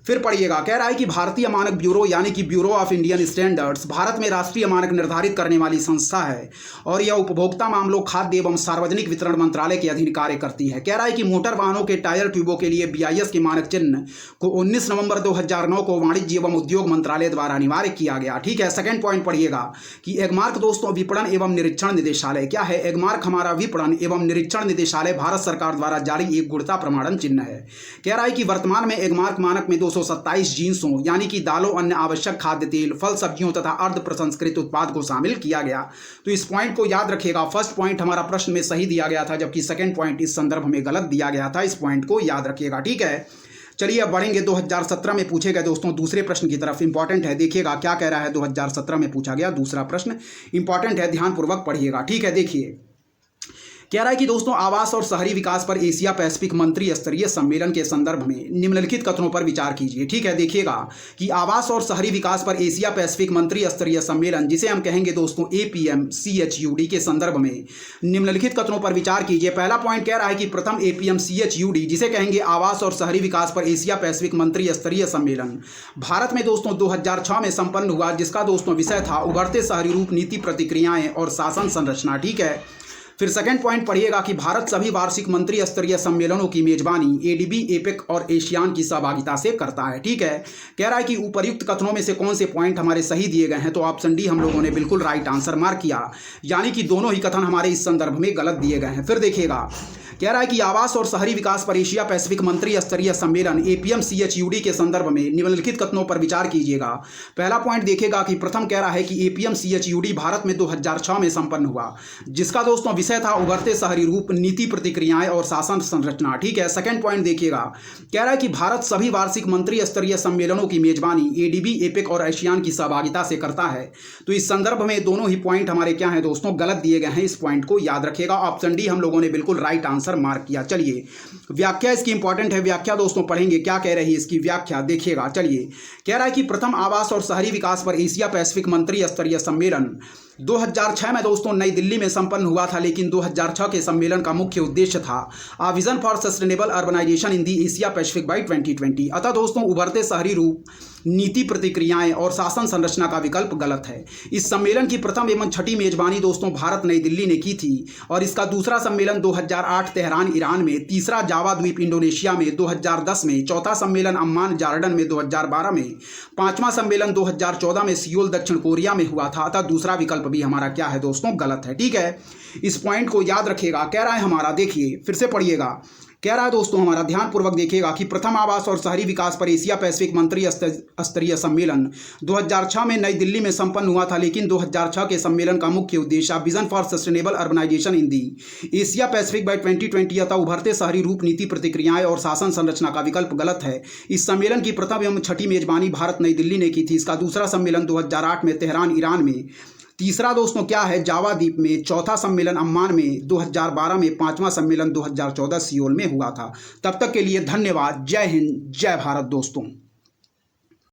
फिर पढ़िएगा, कह रहा है कि भारतीय मानक ब्यूरो यानी कि bureau of Indian standards Bharat में राष्ट्रीय मानक निर्धारित करने वाली संस्था है और यह उपभोक्ता मामलों, खाद्य एवं सार्वजनिक वितरण मंत्रालय के अधीन कार्य करती है। कह रहा है कि मोटर वाहनों के टायर ट्यूबों के लिए BIS के मानक चिन्ह को 19 नवंबर 2009 को वाणिज्य एवं उद्योग मंत्रालय द्वारा अनिवार्य किया गया। ठीक है, सेकंड पॉइंट पढ़िएगा कि एगमार्क दोस्तों विपणन एवं निरीक्षण निदेशालय क्या है, एगमार्क हमारा विपणन एवं निरीक्षण निदेशालय भारत सरकार द्वारा जारी एक गुणवत्ता प्रमाणन चिन्ह है। कह रहा है कि वर्तमान में एगमार्क मानक में 227 जिन्सों यानी कि दालों, अन्य आवश्यक खाद्य तेल, फल, सब्जियों तथा अर्ध प्रसंस्कृत उत्पाद को शामिल किया गया। तो इस पॉइंट को याद रखिएगा। फर्स्ट पॉइंट हमारा प्रश्न में सही दिया गया था, जबकि सेकंड पॉइंट इस संदर्भ में गलत दिया गया था। इस पॉइंट को याद रखिएगा, ठीक है। चलिए अब बढ़ेंगे 2017 में पूछे गए दोस्तों दूसरे प्रश्न की तरफ। इंपॉर्टेंट है, देखिएगा क्या कह रहा है। 2017 में पूछा गया दूसरा प्रश्न इंपॉर्टेंट है, ध्यानपूर्वक पढ़िएगा, ठीक है। देखिए कह रहा है कि दोस्तों आवास और शहरी विकास पर एशिया पैसिफिक मंत्री स्तरीय सम्मेलन के संदर्भ में निम्नलिखित कथनों पर विचार कीजिए, ठीक है। देखिएगा कि आवास और शहरी विकास पर एशिया पैसिफिक मंत्री स्तरीय सम्मेलन, जिसे हम कहेंगे दोस्तों APMCHUD के संदर्भ में निम्नलिखित कथनों पर विचार कीजिए। पहला पॉइंट कह रहा है कि प्रथम APMCHUD, जिसे कहेंगे आवास और शहरी विकास पर एशिया पैसिफिक मंत्री स्तरीय सम्मेलन, भारत में दोस्तों 2006 में संपन्न हुआ, जिसका दोस्तों विषय था उभरते शहरी रूप, नीति प्रतिक्रियाएं और शासन संरचना, ठीक है। फिर सेकंड पॉइंट पढ़िएगा कि भारत सभी वार्षिक मंत्री स्तरीय सम्मेलनों की मेजबानी ADB, APEC और एशियान की सहभागिता से करता है, ठीक है। कह रहा है कि उपर्युक्त कथनों में से कौन से पॉइंट हमारे सही दिए गए हैं, तो ऑप्शन डी हम लोगों ने बिल्कुल राइट आंसर मार्क किया, यानी कि दोनों ही कथन हमारे इस संदर्भ में गलत दिए गए हैं। फिर देखिएगा कह रहा है कि आवास और शहरी विकास पर एशिया पैसिफिक मंत्री स्तरीय सम्मेलन APMCHUD के संदर्भ में निम्नलिखित कथनों पर विचार कीजिएगा। पहला पॉइंट देखिएगा कि प्रथम कह रहा है कि APMCHUD भारत में 2006 में संपन्न हुआ, जिसका दोस्तों विषय था उभरते शहरी रूप, नीति प्रतिक्रियाएं और शासन संरचना, ठीक है। सेकंड पॉइंट देखिएगा कह रहा है कि भारत सभी वार्षिक मंत्री स्तरीय सम्मेलनों की मेजबानी ADB, APEC और एशियान की सहभागिता से करता है। तो इस संदर्भ में दोनों ही पॉइंट हमारे क्या हैं दोस्तों, गलत दिए गए हैं। इस पॉइंट को याद रखिएगा, ऑप्शन डी हम लोगों ने बिल्कुल राइट आंसर मार्क किया। चलिए व्याख्या इसकी इंपॉर्टेंट है, व्याख्या दोस्तों पढ़ेंगे, क्या कह रही है इसकी व्याख्या, देखिएगा। चलिए कह रहा है कि प्रथम आवास और शहरी विकास पर एशिया पैसिफिक मंत्री स्तरीय सम्मेलन 2006 में दोस्तों नई दिल्ली में संपन्न हुआ था, लेकिन 2006 के सम्मेलन का मुख्य उद्देश्य था a vision for sustainable urbanisation in the Asia Pacific by 2020। अतः दोस्तों उभरते शहरी रूप, नीति प्रतिक्रियाएं और शासन संरचना का विकल्प गलत है। इस सम्मेलन की प्रथम एवं छठी मेजबानी दोस्तों भारत नई दिल्ली ने की थी, और इसका दूसरा सम्मेलन 2008 तेहरान ईरान में, तीसरा जावा द्वीप इंडोनेशिया में 2010 में, चौथा सम्मेलन अम्मान जॉर्डन में 2012 में, पांचवा सम्मेलन 2014 में सियोल दक्षिण कोरिया में हुआ था। अतः दूसरा विकल्प भी हमारा क्या है दोस्तों, गलत है, ठीक है। इस पॉइंट को याद रखिएगा। कह रहा है हमारा, देखिए फिर से पढ़िएगा, कह रहा है दोस्तों हमारा ध्यानपूर्वक देखिएगा कि प्रथम आवास और शहरी विकास पर एशिया पैसिफिक मंत्री स्तरीय सम्मेलन 2006 में नई दिल्ली में संपन्न हुआ था, लेकिन 2006 के सम्मेलन का मुख्य उद्देश्य vision for sustainable urbanisation in the Asia Pacific by 2020 अतः उभरते शहरी रूप, नीति प्रतिक्रियाएं और शासन संरचना का विकल्प गलत है। इस सम्मेलन की प्रथम एवं छठी मेजबानी भारत नई दिल्ली ने की थी। इसका दूसरा सम्मेलन 2008 में तेहरान ईरान में, तीसरा दोस्तों क्या है जावा द्वीप में, चौथा सम्मेलन अम्मान में 2012 में, पांचवा सम्मेलन 2014 सियोल में हुआ था। तब तक के लिए धन्यवाद। जय हिंद, जय भारत दोस्तों।